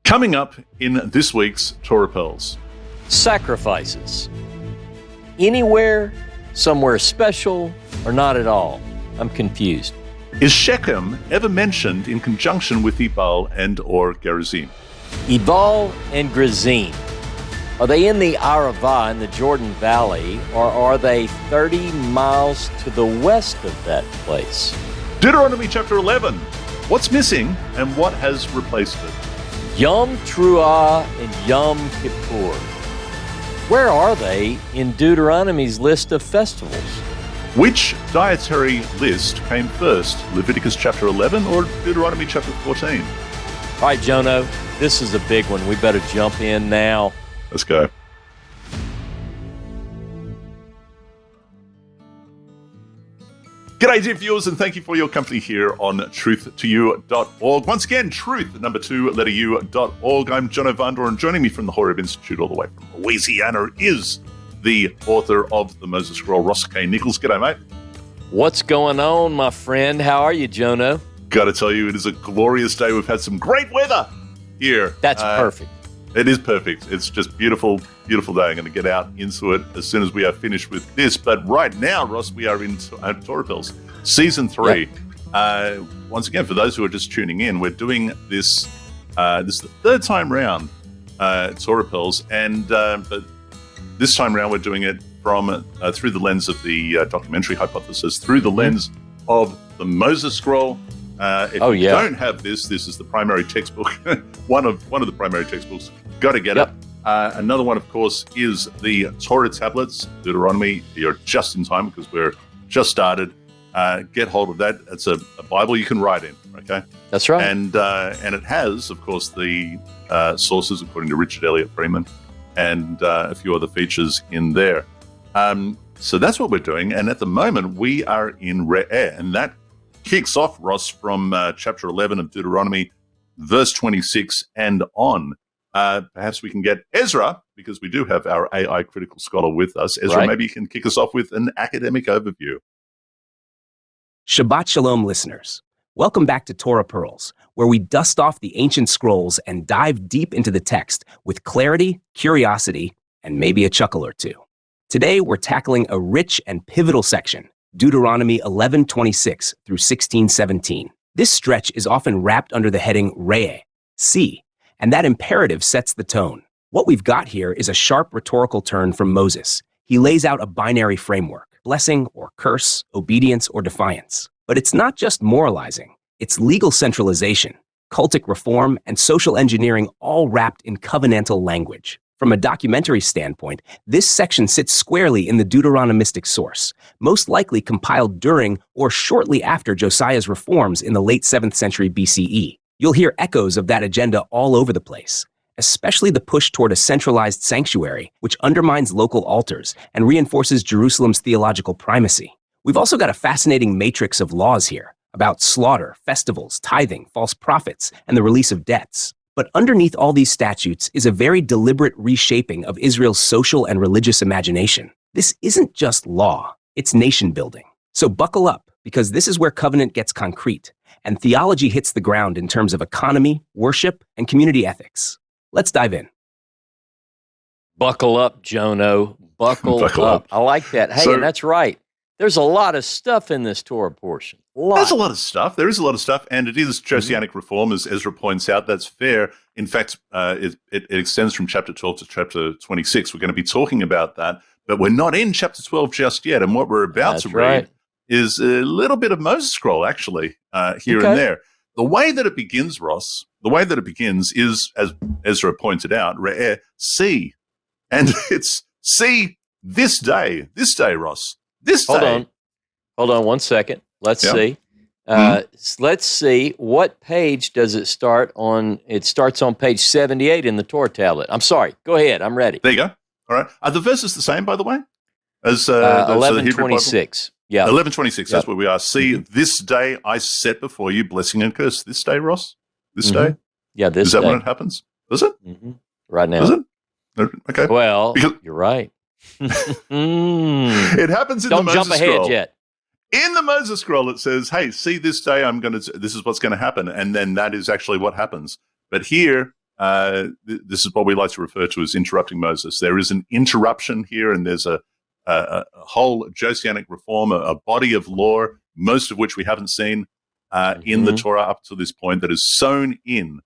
Coming up in this week's Torah Pearls. Sacrifices. Anywhere, somewhere special, or not at all? I'm confused. Is Shechem ever mentioned in conjunction with Ebal and or Gerizim? Ebal and Gerizim. Are they in the Arava in the Jordan Valley, or are they 30 miles to the west of that place? Deuteronomy chapter 11. What's missing and what has replaced it? Yom Teruah and Yom Kippur. Where are they in Deuteronomy's list of festivals? Which dietary list came first, Leviticus chapter 11 or Deuteronomy chapter 14? All right, Jono, this is a big one. We better jump in now. Let's go. G'day, dear viewers, and thank you for your company here on truth2u.org. Once again, truth, number 2, letter u.org. I'm Jono Vandor, and joining me from the Horeb Institute all the way from Louisiana is the author of the Moses Scroll, Ross K. Nichols. G'day, mate. What's going on, my friend? How are you, Jono? Got to tell you, it is a glorious day. We've had some great weather here. That's perfect. It is perfect. It's just beautiful, beautiful day. I'm going to get out into it as soon as we are finished with this. But right now, Ross, we are in Torah Pearls, Season 3. Yep. Once again, for those who are just tuning in, we're doing this. This is the third time round, Torah Pearls, and but this time round we're doing it from through the lens of the documentary hypothesis, through the lens of the Moses Scroll. If you don't have this is the primary textbook, one of the primary textbooks. Got to get it. Another one, of course, is the Torah tablets, Deuteronomy. You're just in time because we're just started. Get hold of that. It's a Bible you can write in. Okay, that's right. And it has, of course, the sources according to Richard Elliott Freeman, and a few other features in there. So that's what we're doing. And at the moment, we are in Re'eh, and that kicks off, Ross, from chapter 11 of Deuteronomy, verse 26 and on. Perhaps we can get Ezra, because we do have our AI critical scholar with us. Ezra, maybe you can kick us off with an academic overview. Shabbat Shalom, listeners. Welcome back to Torah Pearls, where we dust off the ancient scrolls and dive deep into the text with clarity, curiosity, and maybe a chuckle or two. Today, we're tackling a rich and pivotal section, Deuteronomy 11:26 through 16:17. This stretch is often wrapped under the heading Re'eh, see, and that imperative sets the tone. What we've got here is a sharp rhetorical turn from Moses. He lays out a binary framework, blessing or curse, obedience or defiance. But it's not just moralizing, it's legal centralization, cultic reform, and social engineering all wrapped in covenantal language. From a documentary standpoint, this section sits squarely in the Deuteronomistic source, most likely compiled during or shortly after Josiah's reforms in the late 7th century BCE. You'll hear echoes of that agenda all over the place, especially the push toward a centralized sanctuary, which undermines local altars and reinforces Jerusalem's theological primacy. We've also got a fascinating matrix of laws here about slaughter, festivals, tithing, false prophets, and the release of debts. But underneath all these statutes is a very deliberate reshaping of Israel's social and religious imagination. This isn't just law, it's nation building. So buckle up, because this is where covenant gets concrete, and theology hits the ground in terms of economy, worship, and community ethics. Let's dive in. Buckle up, Jono. Buckle up. I like that. Hey, and that's right. There's a lot of stuff in this Torah portion. There's a lot of stuff. There is a lot of stuff, and it is Josianic reform, as Ezra points out. That's fair. In fact, it extends from chapter 12 to chapter 26. We're going to be talking about that, but we're not in chapter 12 just yet, and what we're about to read is a little bit of Moses Scroll, actually, here and there. The way that it begins, Ross, is, as Ezra pointed out, Re'eh, see. And it's see this day, Ross. This day. Hold on 1 second. Let's see. Let's see. What page does it start on? It starts on page 78 in the Torah tablet. I'm sorry. Go ahead. I'm ready. There you go. All right. Are the verses the same, by the way? As 11:26. Yeah. 11:26. That's where we are. See, this day I set before you blessing and curse. This day, Ross? This day? Yeah, this day. Is that when it happens? Does it? Right now. Does it? Okay. Well, you're right. It happens in the Moses Scroll. Don't jump ahead yet. In the Moses Scroll, it says, hey, see this day, this is what's going to happen. And then that is actually what happens. But here, this is what we like to refer to as interrupting Moses. There is an interruption here, and there's a whole Josianic reform, a body of law, most of which we haven't seen in the Torah up to this point, that is sown in,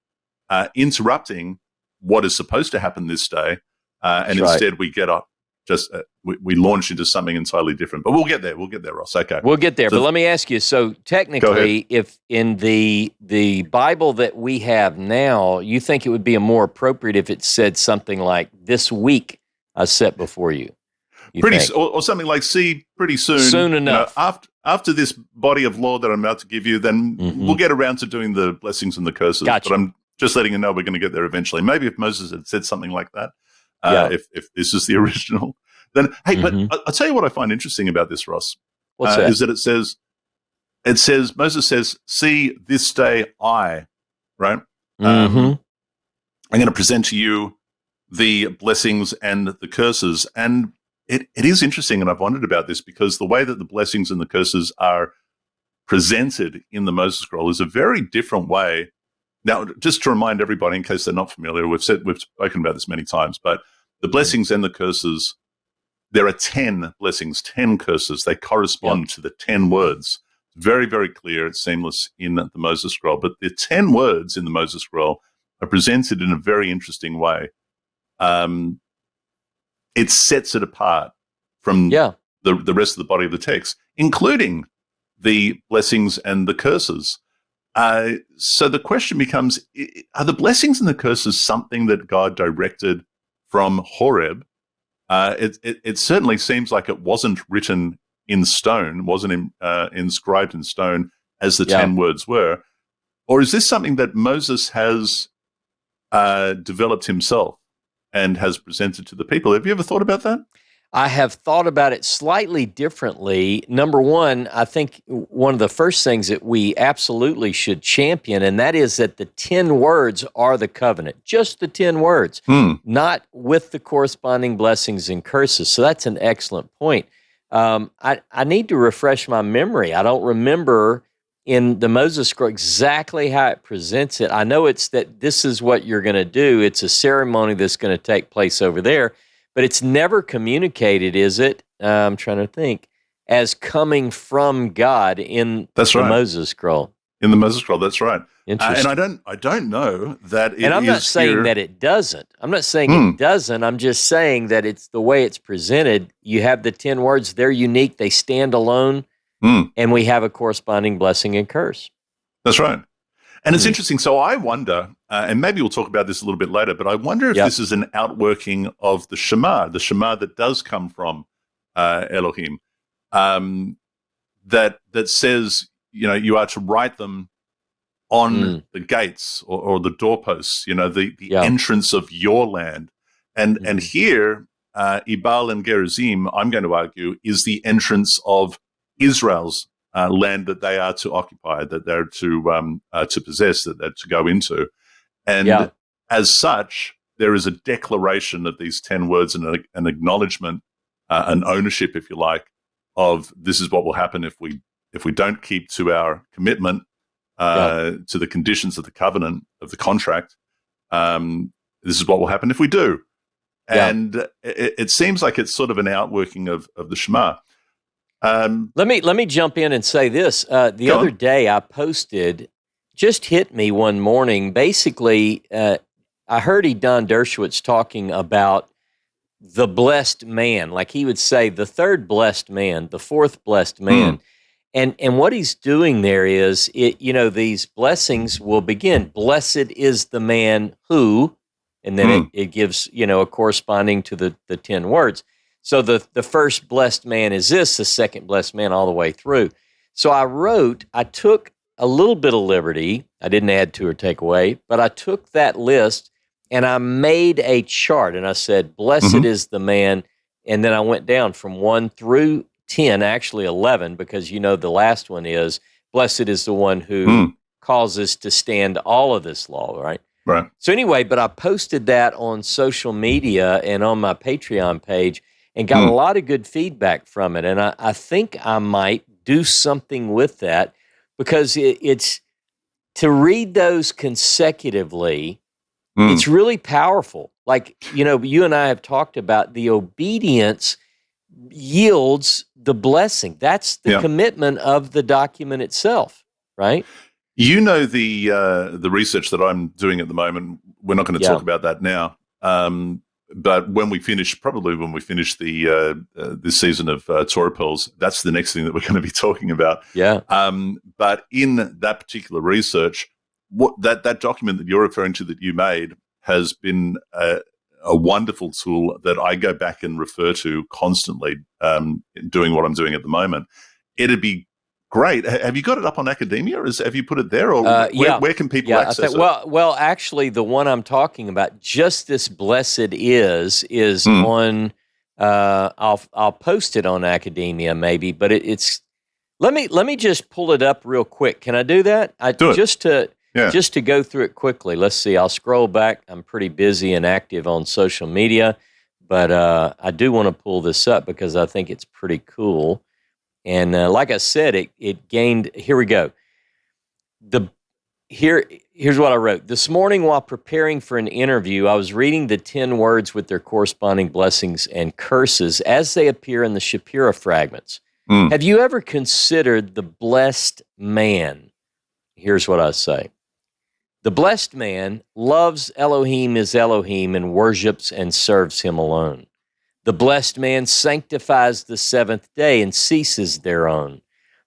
interrupting what is supposed to happen this day, and instead we get up. We launch into something entirely different. But we'll get there. We'll get there, Ross. Okay. We'll get there. But let me ask you, so technically, if in the Bible that we have now, you think it would be more appropriate if it said something like, "This week I set before you"? Or something like, "See, pretty soon." Soon enough. After this body of law that I'm about to give you, then we'll get around to doing the blessings and the curses. Gotcha. But I'm just letting you know we're going to get there eventually. Maybe if Moses had said something like that, if this is the original, then hey. But I'll tell you what I find interesting about this, Ross. What's that? Is that it says Moses says, "See, this day I," right? I'm going to present to you the blessings and the curses. And it is interesting, and I've wondered about this, because the way that the blessings and the curses are presented in the Moses scroll is a very different way. Now, just to remind everybody, in case they're not familiar, we've spoken about this many times, but the blessings and the curses, there are 10 blessings, 10 curses. They correspond to the 10 words. Very, very clear. It's seamless in the Moses scroll. But the 10 words in the Moses scroll are presented in a very interesting way. It sets it apart from the rest of the body of the text, including the blessings and the curses. So the question becomes, are the blessings and the curses something that God directed from Horeb? It certainly seems like it wasn't written in stone, wasn't inscribed in stone as the 10 words were. Or is this something that Moses has developed himself and has presented to the people? Have you ever thought about that? I have thought about it slightly differently. Number one, I think one of the first things that we absolutely should champion, and that is that the 10 words are the covenant, just the 10 words, not with the corresponding blessings and curses. So that's an excellent point. I need to refresh my memory. I don't remember in the Moses scroll exactly how it presents it. I know it's that this is what you're going to do. It's a ceremony that's going to take place over there. But it's never communicated, is it? I'm trying to think, as coming from God in the Moses scroll. In the Moses scroll, that's right. Interesting. And I don't know that it is. And I'm not saying that it doesn't. I'm not saying it doesn't. I'm just saying that it's the way it's presented. You have the 10 words. They're unique. They stand alone. And we have a corresponding blessing and curse. That's right. And it's interesting. So I wonder, and maybe we'll talk about this a little bit later, but I wonder if this is an outworking of the Shema that does come from Elohim, that says, you are to write them on the gates or the doorposts, the entrance of your land. And here, Ebal and Gerizim, I'm going to argue, is the entrance of Israel's land that they are to occupy, that they're to possess, that they're to go into. And as such, there is a declaration of these 10 words and an acknowledgement, an ownership, if you like, of this is what will happen if we don't keep to our commitment to the conditions of the covenant, of the contract. This is what will happen if we do. And it seems like it's sort of an outworking of the Shema. Let me jump in and say this. The other day I posted, just hit me one morning. Basically, I heard Don Dershowitz talking about the blessed man, like he would say, the third blessed man, the fourth blessed man. And what he's doing there is, these blessings will begin. Blessed is the man who, and then it gives, a corresponding to the 10 words. So the first blessed man is this, the second blessed man all the way through. So I took a little bit of liberty. I didn't add to or take away, but I took that list and I made a chart and I said, blessed is the man. And then I went down from 1 through 10, actually 11, because the last one is, blessed is the one who causes to stand all of this law, right? Right. So anyway, but I posted that on social media and on my Patreon page, and got a lot of good feedback from it. And I think I might do something with that, because it's to read those consecutively It's really powerful. Like, you and I have talked about the obedience yields the blessing. That's the commitment of the document itself, right? The research that I'm doing at the moment, we're not going to talk about that now. But when we finish the this season of Torah Pearls, that's the next thing that we're going to be talking about. Yeah. But in that particular research, that document that you're referring to that you made has been a wonderful tool that I go back and refer to constantly, doing what I'm doing at the moment. It'd be great. Have you got it up on Academia? Have you put it there, or where can people access it? Well, actually, the one I'm talking about, just this blessed is on. I'll post it on Academia maybe, but it's. Let me just pull it up real quick. Can I do that? Do it. Just to go through it quickly. Let's see. I'll scroll back. I'm pretty busy and active on social media, but I do want to pull this up because I think it's pretty cool. And like I said, it gained. Here we go. Here's what I wrote. This morning, while preparing for an interview, I was reading the 10 words with their corresponding blessings and curses as they appear in the Shapira fragments. Have you ever considered the blessed man? Here's what I say. The blessed man loves Elohim as Elohim and worships and serves him alone. The blessed man sanctifies the seventh day and ceases thereon.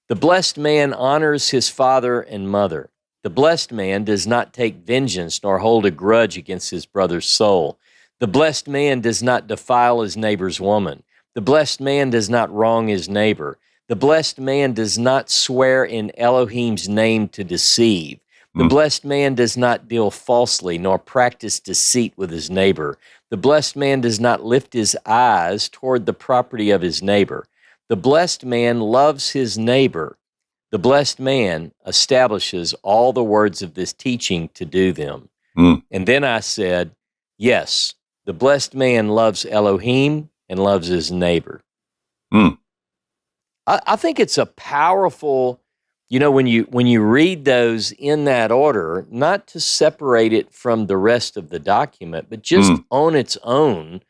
The blessed man honors his father and mother. The blessed man does not take vengeance nor hold a grudge against his brother's soul. The blessed man does not defile his neighbor's woman. The blessed man does not wrong his neighbor. The blessed man does not swear in Elohim's name to deceive. The blessed man does not deal falsely nor practice deceit with his neighbor. The blessed man does not lift his eyes toward the property of his neighbor. The blessed man loves his neighbor. The blessed man establishes all the words of this teaching to do them. And then I said, yes, the blessed man loves Elohim and loves his neighbor. I think it's a powerful, when you read those in that order, not to separate it from the rest of the document, but just on its own,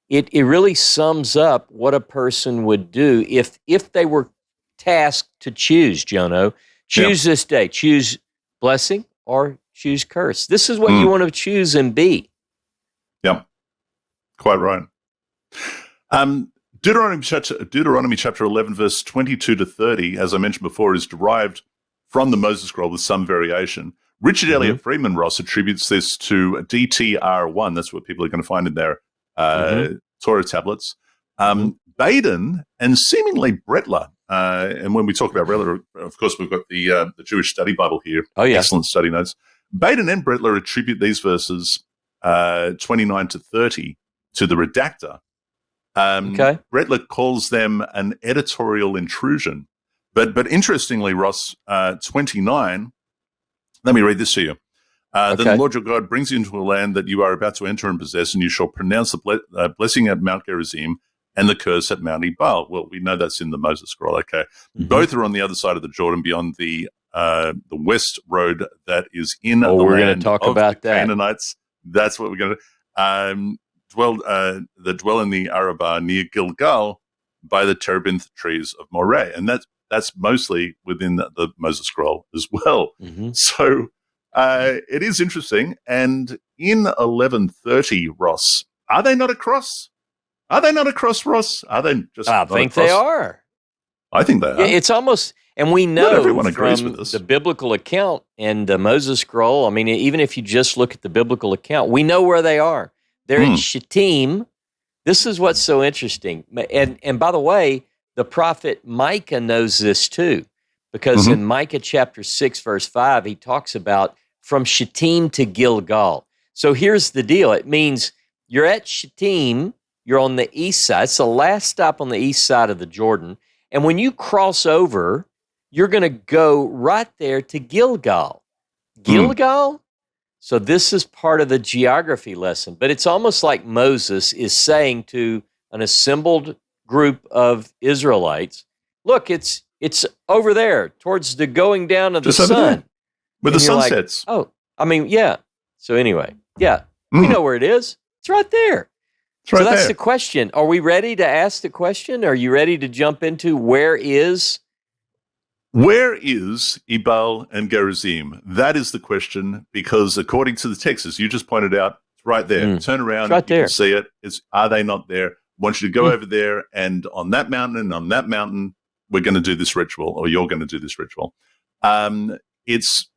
it really sums up what a person would do if they were tasked to choose, Jono. Choose this day. Choose blessing or choose curse. This is what you want to choose and be. Yeah, quite right. Deuteronomy chapter 11, verse 22 to 30, as I mentioned before, is derived from the Moses Scroll with some variation. Richard Elliott Friedman Ross attributes this to DTR1. That's what people are going to find in their Torah tablets. Baden and seemingly Brettler. And when we talk about Brettler, of course, we've got the Jewish Study Bible here. Oh, yeah. Excellent study notes. Baden and Brettler attribute these verses 29 to 30 to the redactor. Brettler calls them an editorial intrusion. But interestingly, Ross, 29, let me read this to you. Then the Lord your God brings you into a land that you are about to enter and possess, and you shall pronounce the blessing at Mount Gerizim and the curse at Mount Ebal. Well, we know that's in the Moses Scroll, okay. Both are on the other side of the Jordan beyond the west road that is in the land of the Canaanites. That's what we're going to dwell in the Arabah near Gilgal by the terebinth trees of Moreh. And that's mostly within the Moses Scroll as well. So it is interesting. And in 1130, Ross, are they not across? Are they not across, Ross? Are they just I think they are. I think they are. It's almost, and we know not everyone agrees with this. The biblical account and the Moses Scroll, I mean, even if you just look at the biblical account, we know where they are. They're in Shittim. This is what's so interesting. And by the way, the prophet Micah knows this too, because in Micah chapter 6, verse 5, he talks about from Shittim to Gilgal. So here's the deal. It means you're at Shittim, you're on the east side. It's the last stop on the east side of the Jordan. And when you cross over, you're going to go right there to Gilgal. Gilgal? So this is part of the geography lesson. But it's almost like Moses is saying to an assembled group of Israelites, look, it's over there towards the going down of the sun. With the sunsets. Like, oh, I mean, yeah. So anyway. Yeah, we know where it is. It's right there. It's right so that's there. the question. Are we ready to ask the question? Are you ready to jump into where is Ebal and Gerizim? That is the question, because according to the text, as you just pointed out, it's right there. Turn around, right you can see it. Are they not there? I want you to go over there, and on that mountain and on that mountain, we're going to do this ritual, or you're going to do this ritual. It's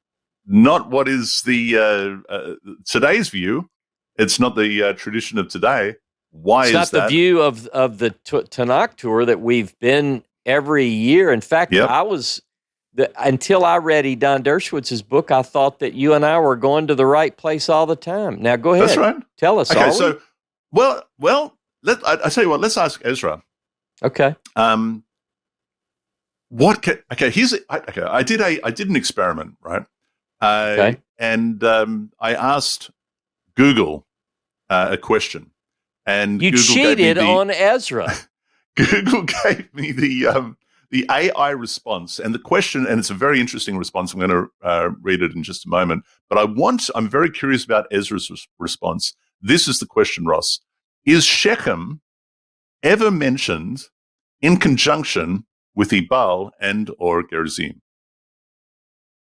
not what is the today's view. It's not the tradition of today. Why is that? It's not the view of the Tanakh tour that we've been every year. In fact, until I read Don Dershowitz's book, I thought that you and I were going to the right place all the time. Now, go ahead. That's right. Tell us. Okay, so, well, I tell you what. Let's ask Ezra. Okay. I did an experiment, right? And I asked Google a question, and you Google cheated on Ezra. Google gave me the AI response, and the question, and it's a very interesting response. I'm going to read it in just a moment, but I'm very curious about Ezra's response. This is the question, Ross: is Shechem ever mentioned in conjunction with Ebal and or Gerizim?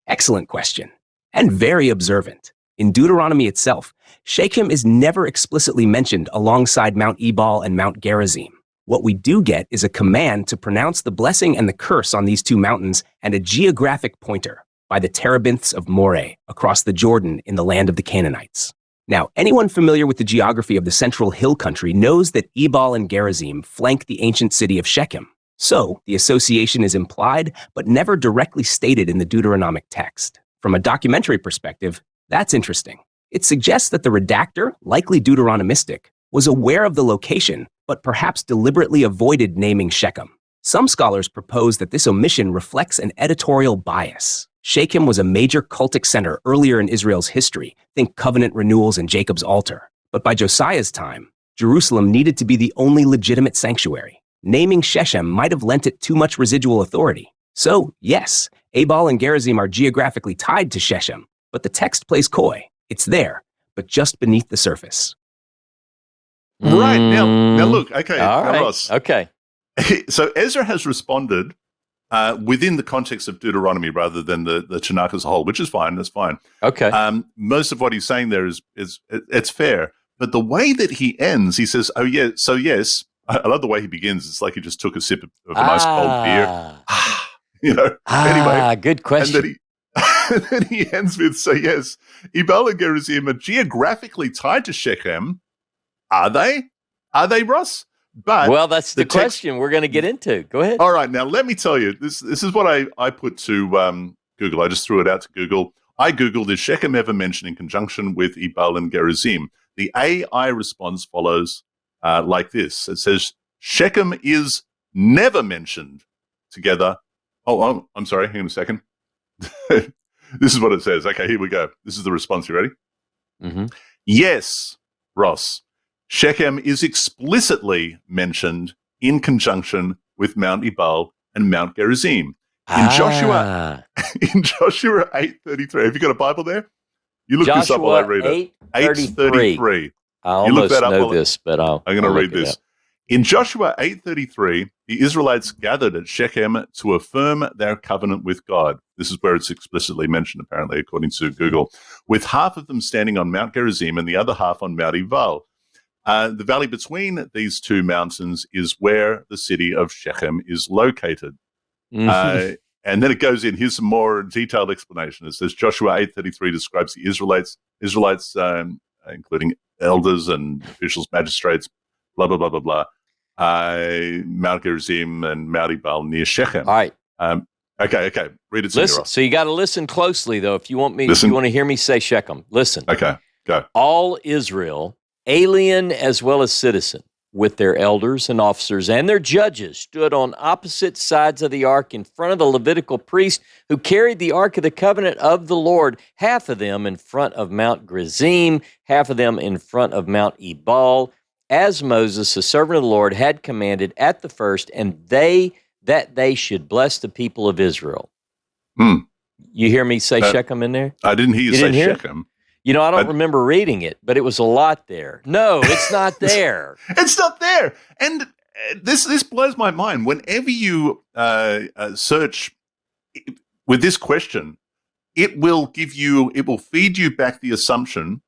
Excellent question, and very observant. In Deuteronomy itself, Shechem is never explicitly mentioned alongside Mount Ebal and Mount Gerizim. What we do get is a command to pronounce the blessing and the curse on these two mountains, and a geographic pointer by the terebinths of Moreh across the Jordan in the land of the Canaanites. Now, anyone familiar with the geography of the central hill country knows that Ebal and Gerizim flank the ancient city of Shechem. So, the association is implied, but never directly stated in the Deuteronomic text. From a documentary perspective, that's interesting. It suggests that the redactor, likely Deuteronomistic, was aware of the location, but perhaps deliberately avoided naming Shechem. Some scholars propose that this omission reflects an editorial bias. Shechem was a major cultic center earlier in Israel's history, think covenant renewals and Jacob's altar. But by Josiah's time, Jerusalem needed to be the only legitimate sanctuary. Naming Shechem might have lent it too much residual authority. So, yes, Ebal and Gerizim are geographically tied to Shechem, but the text plays coy. It's there, but just beneath the surface. Right. Now look, okay, all right. Ross. Okay. So Ezra has responded within the context of Deuteronomy rather than the Tanakh as a whole, which is fine. That's fine. Okay. Most of what he's saying there is it's fair. But the way that he ends, he says, oh, yeah, so yes. I love the way he begins. It's like he just took a sip of a nice cold beer. Anyway. Good question. And then he ends with, so yes, Ebal and Gerizim are geographically tied to Shechem. Are they? Are they, Ross? But well, that's the question we're going to get into. Go ahead. All right. Now, let me tell you, this is what I put to Google. I just threw it out to Google. I Googled, is Shechem ever mentioned in conjunction with Ebal and Gerizim? The AI response follows like this. It says, Shechem is never mentioned together. Oh, I'm sorry. Hang on a second. This is what it says. Okay, here we go. This is the response. You ready? Mm-hmm. Yes, Ross. Shechem is explicitly mentioned in conjunction with Mount Ebal and Mount Gerizim. In Joshua 8:33. Have you got a Bible there? You look this up while I read it. 8:33. I almost know this, but I'm going to read this. In Joshua 8:33, the Israelites gathered at Shechem to affirm their covenant with God. This is where it's explicitly mentioned, apparently, according to Google, with half of them standing on Mount Gerizim and the other half on Mount Ebal. The valley between these two mountains is where the city of Shechem is located. Mm-hmm. And then it goes in. Here's some more detailed explanation. It says Joshua 8:33 describes the Israelites, including elders and officials, magistrates, blah, blah, blah, blah, blah. Mount Gerizim and Mount Ebal near Shechem. All right. Okay. Read it. Listen. So you got to listen closely, though. If you want to hear me say Shechem, listen. Okay. Go. All Israel, alien as well as citizen, with their elders and officers and their judges, stood on opposite sides of the ark in front of the Levitical priest who carried the ark of the covenant of the Lord, half of them in front of Mount Gerizim, half of them in front of Mount Ebal, as Moses, the servant of the Lord, had commanded at the first, and that they should bless the people of Israel. You hear me say Shechem in there? I didn't hear you say Shechem. I don't remember reading it, but it was a lot there. No, it's not there. It's not there. And this blows my mind. Whenever you search with this question, it will feed you back the assumption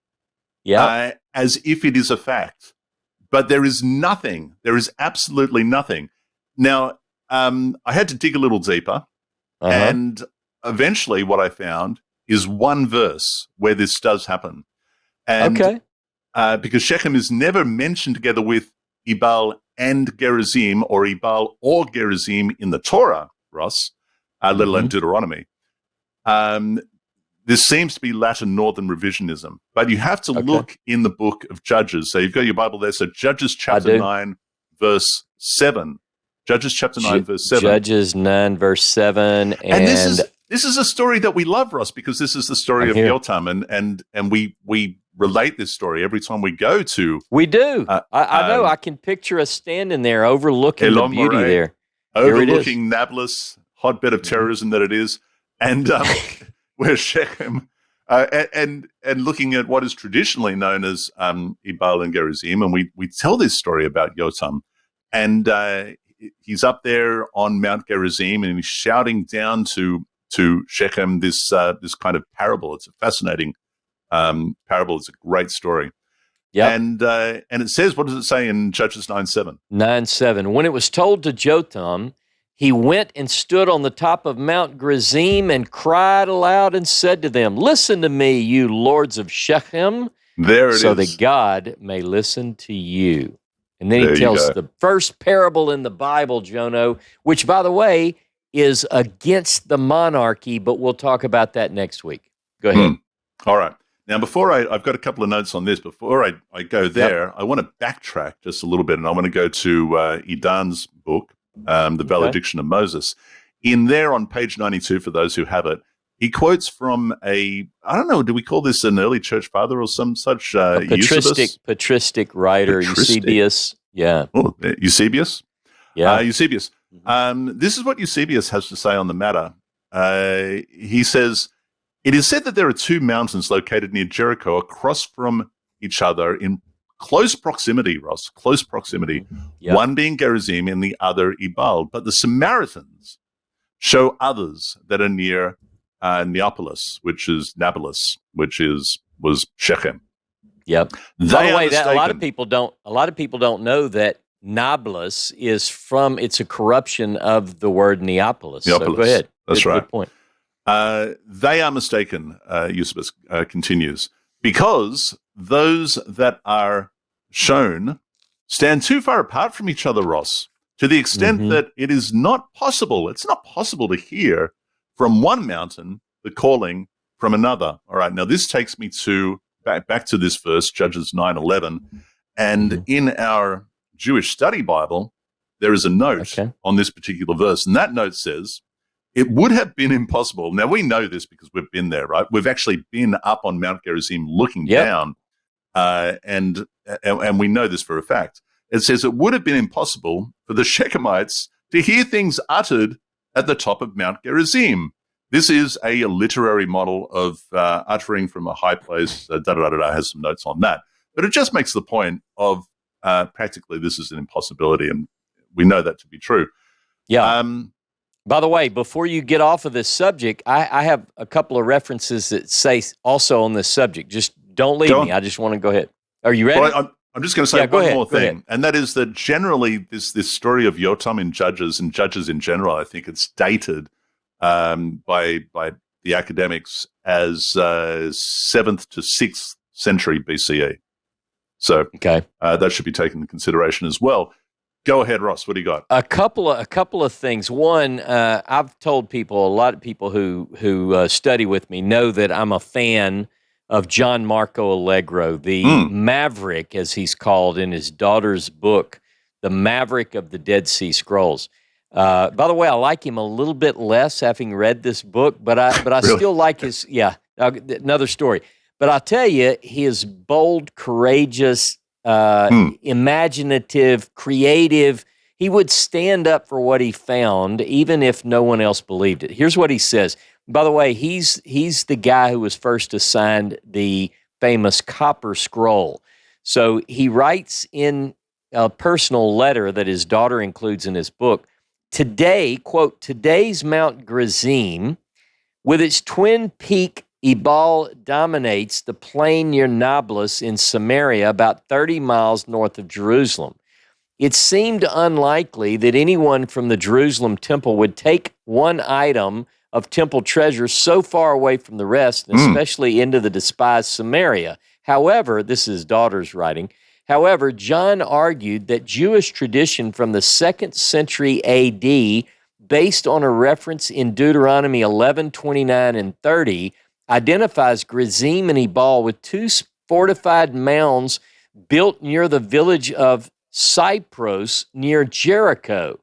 as if it is a fact. But there is nothing. There is absolutely nothing. Now, I had to dig a little deeper, and eventually what I found is one verse where this does happen. And, because Shechem is never mentioned together with Ebal and Gerizim, or Ebal or Gerizim in the Torah, Ross, let alone Deuteronomy. This seems to be Latin Northern revisionism, but you have to look in the book of Judges. So you've got your Bible there. So Judges chapter 9, verse 7. Judges chapter 9, verse 7. Judges 9, verse 7. And this is a story that we love, Ross, because this is the story of Yotam, and we relate this story every time we go to. We do. I know. I can picture us standing there overlooking the beauty there. Overlooking Nablus, hotbed of terrorism that it is, and where Shechem, and looking at what is traditionally known as Ebal and Gerizim, and we tell this story about Yotam, and he's up there on Mount Gerizim, and he's shouting down to Shechem this kind of parable. It's a fascinating parable. It's a great story. Yeah, and it says, what does it say in Judges 9:7? 9:7. When it was told to Jotam, he went and stood on the top of Mount Gerizim and cried aloud and said to them, "Listen to me, you lords of Shechem, so that God may listen to you." And then he tells the first parable in the Bible, Jono, which, by the way, is against the monarchy, but we'll talk about that next week. Go ahead. All right. Now, I've got a couple of notes on this. Before I go there, I want to backtrack just a little bit, and I want to go to Edan's book, The Valediction of Moses. In there on page 92, for those who have it, he quotes from I don't know, do we call this an early church father or some such patristic writer, Eusebius. Yeah. Oh, Eusebius? Yeah. Eusebius. This is what Eusebius has to say on the matter. He says, "It is said that there are two mountains located near Jericho across from each other in close proximity, Ross, close proximity, one being Gerizim and the other Ebal. But the Samaritans show others that are near Neapolis, which is Nablus, was Shechem." Yep. By the way, a lot of people don't know that Nablus it's a corruption of the word Neapolis. So go ahead. That's right. Good point. They are mistaken, Eusebius continues, because those that are shown stand too far apart from each other, Ross, to the extent that it's not possible to hear from one mountain the calling from another. All right, now this takes me back to this verse, Judges 9:11, and in our Jewish study Bible, there is a note on this particular verse, and that note says, "It would have been impossible." Now, we know this because we've been there, right? We've actually been up on Mount Gerizim looking down, and we know this for a fact. It says, "It would have been impossible for the Shechemites to hear things uttered at the top of Mount Gerizim." This is a literary model of uttering from a high place. Has some notes on that. But it just makes the point of practically this is an impossibility, and we know that to be true. Yeah. By the way, before you get off of this subject, I have a couple of references that say also on this subject. Just don't leave me. I just want to go ahead. Are you ready? Well, I'm just going to say one more thing, and that is that generally this story of Yotam in Judges and Judges in general, I think it's dated by the academics as 7th to 6th century BCE. So that should be taken into consideration as well. Go ahead, Ross. What do you got? A couple of things. One, I've told people, a lot of people who study with me know that I'm a fan of John Marco Allegro, the maverick, as he's called in his daughter's book, The Maverick of the Dead Sea Scrolls. By the way, I like him a little bit less having read this book, but I really? Still like his. Yeah, another story. But I'll tell you, his bold, courageous, imaginative, creative. He would stand up for what he found, even if no one else believed it. Here's what he says. By the way, he's the guy who was first assigned the famous copper scroll. So he writes in a personal letter that his daughter includes in his book, today, quote, today's Mount Gerizim, with its twin peak Ebal, dominates the plain near Nablus in Samaria, about 30 miles north of Jerusalem. It seemed unlikely that anyone from the Jerusalem temple would take one item of temple treasure so far away from the rest, and especially into the despised Samaria. However, this is his daughter's writing, however, John argued that Jewish tradition from the 2nd century AD, based on a reference in Deuteronomy 11, 29, and 30, identifies Gerizim and Ebal with two fortified mounds built near the village of Cypros near Jericho.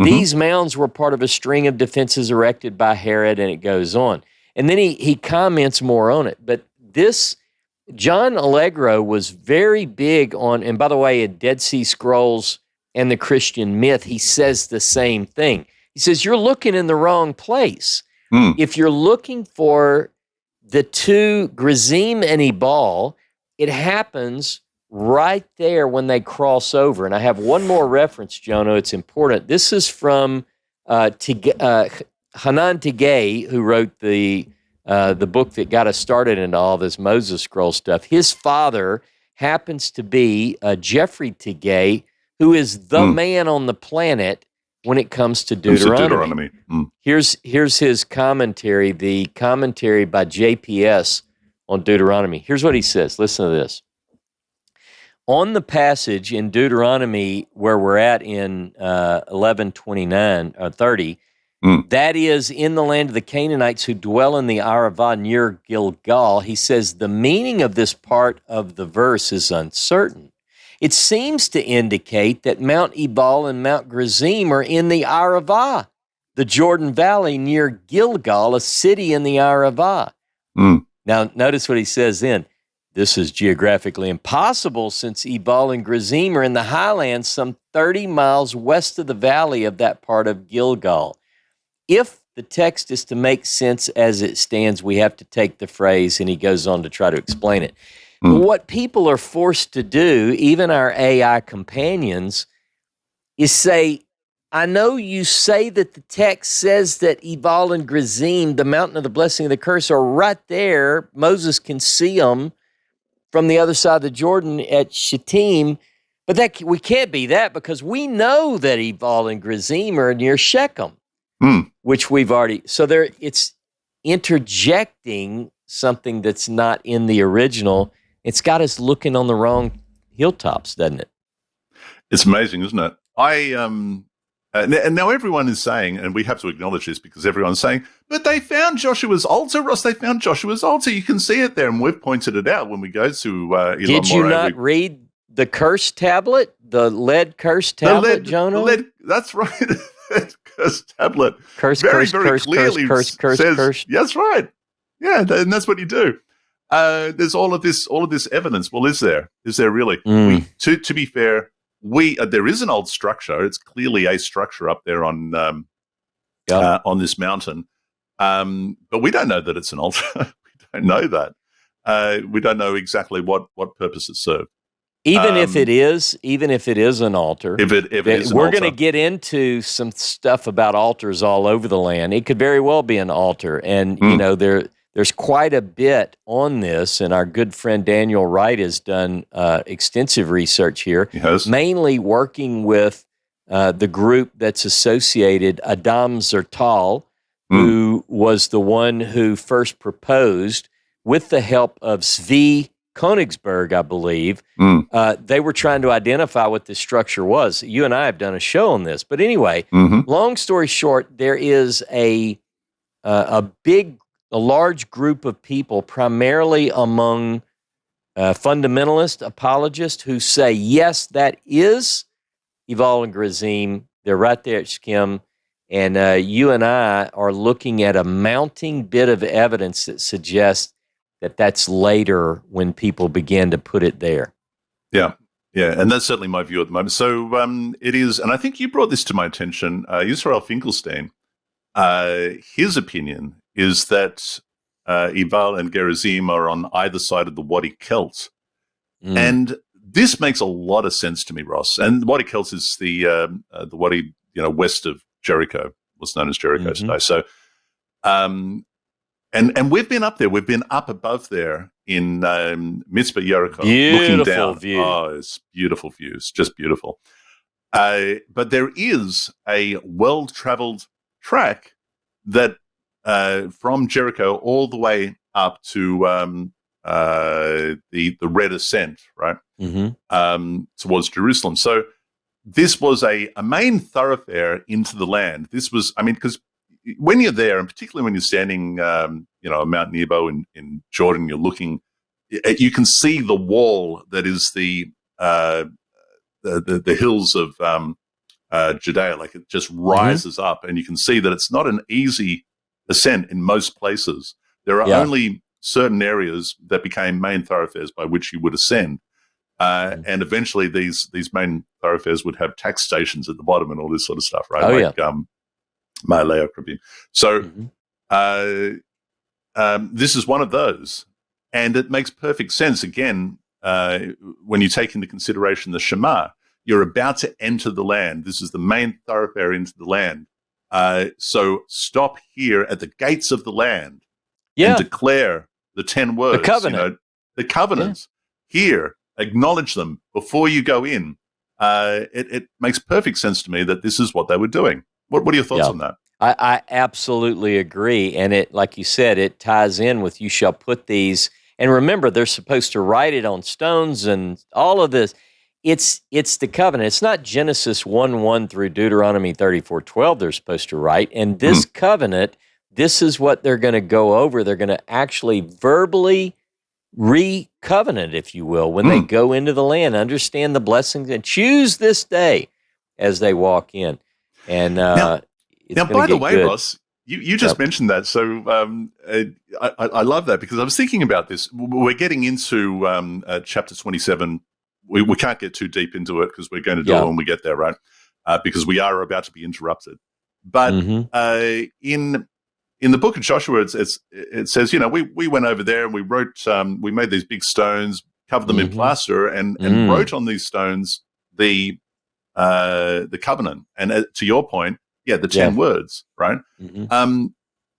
These mounds were part of a string of defenses erected by Herod, and it goes on. And then he comments more on it. But this, John Allegro was very big on, and by the way, in Dead Sea Scrolls and the Christian Myth, he says the same thing. He says, you're looking in the wrong place. If you're looking for the two, Gerizim and Ebal, it happens right there when they cross over. And I have one more reference, Jono. It's important. This is from Hanan Tigay, who wrote the book that got us started into all this Moses scroll stuff. His father happens to be Jeffrey Tigay, who is the man on the planet when it comes to Deuteronomy. Here's his commentary, the commentary by JPS on Deuteronomy. Here's what he says. Listen to this. On the passage in Deuteronomy where we're at in 11:29 or 30, that is in the land of the Canaanites who dwell in the Arava near Gilgal, he says the meaning of this part of the verse is uncertain. It seems to indicate that Mount Ebal and Mount Gerizim are in the Arava, the Jordan Valley near Gilgal, a city in the Arava. Now, notice what he says then. This is geographically impossible since Ebal and Gerizim are in the highlands some 30 miles west of the valley of that part of Gilgal. If the text is to make sense as it stands, we have to take the phrase, and he goes on to try to explain it. What people are forced to do, even our AI companions, is say, I know you say that the text says that Ebal and Gerizim, the mountain of the blessing of the curse, are right there. Moses can see them from the other side of the Jordan at Shittim, but that we can't be that because we know that Ebal and Gerizim are near Shechem, which we've already. So there, it's interjecting something that's not in the original. It's got us looking on the wrong hilltops, doesn't it? It's amazing, isn't it? And now everyone is saying, and we have to acknowledge this because everyone's saying, but they found Joshua's altar, Ross. They found Joshua's altar. You can see it there, and we've pointed it out when we go to Elon Did you not read the curse tablet, the lead curse tablet, Jono? That's right. Curse tablet. Curse, very curse, clearly curse, says, curse. That's right. Yeah, and that's what you do. There's all of this evidence. Well, is there? Is there really? To be fair, there is an old structure. It's clearly a structure up there on this mountain, but we don't know that it's an altar. We don't know that. We don't know exactly what purpose it served. Even if it is an altar, we're going to get into some stuff about altars all over the land. It could very well be an altar, and you know there's quite a bit on this, and our good friend Daniel Wright has done extensive research here, mainly working with the group that's associated, Adam Zertal, who was the one who first proposed, with the help of Zvi Konigsberg, I believe. They were trying to identify what this structure was. You and I have done a show on this. But anyway, long story short, there is a large group of people, primarily among fundamentalist apologists, who say, yes, that is Ebal and Gerizim. They're right there at Shechem. And you and I are looking at a mounting bit of evidence that suggests that that's later when people began to put it there. Yeah, and that's certainly my view at the moment. So it is, and I think you brought this to my attention, Israel Finkelstein, his opinion is that Ebal and Gerizim are on either side of the Wadi Kelt. Mm. And this makes a lot of sense to me, Ross. And Wadi Kelt is the Wadi, west of Jericho, what's known as Jericho today. So, and we've been up there. We've been up above there in Mitzvah Jericho, looking down. View. Oh, it's beautiful views, just beautiful. But there is a well-traveled track that from Jericho all the way up to the Red Ascent, right, towards Jerusalem. So this was a main thoroughfare into the land. This was, because when you're there, and particularly when you're standing, on Mount Nebo in Jordan, you're looking, you can see the wall that is the hills of Judea. Like, it just rises up, and you can see that it's not an easy ascent in most places. There are only certain areas that became main thoroughfares by which you would ascend. And eventually these main thoroughfares would have tax stations at the bottom and all this sort of stuff, right? Malaya Krabim. So this is one of those. And it makes perfect sense, again, when you take into consideration the Shema. You're about to enter the land. This is the main thoroughfare into the land. So stop here at the gates of the land and declare the 10 words. The covenant. The covenants. Here, acknowledge them before you go in. It makes perfect sense to me that this is what they were doing. What are your thoughts on that? I absolutely agree. And it, like you said, it ties in with you shall put these. And remember, they're supposed to write it on stones and all of this. It's the covenant. It's not Genesis 1:1 through Deuteronomy 34:12 they're supposed to write. And this covenant, this is what they're going to go over. They're going to actually verbally re-covenant, if you will, when they go into the land, understand the blessings, and choose this day as they walk in. And now by the way, Ross, you just mentioned that. So I love that, because I was thinking about this. We're getting into chapter 27. We can't get too deep into it because we're going to do it when we get there, right? Because we are about to be interrupted. But in the book of Joshua, it says, we went over there and we wrote, we made these big stones, covered them in plaster, and wrote on these stones the covenant. And to your point, the 10 words, right? And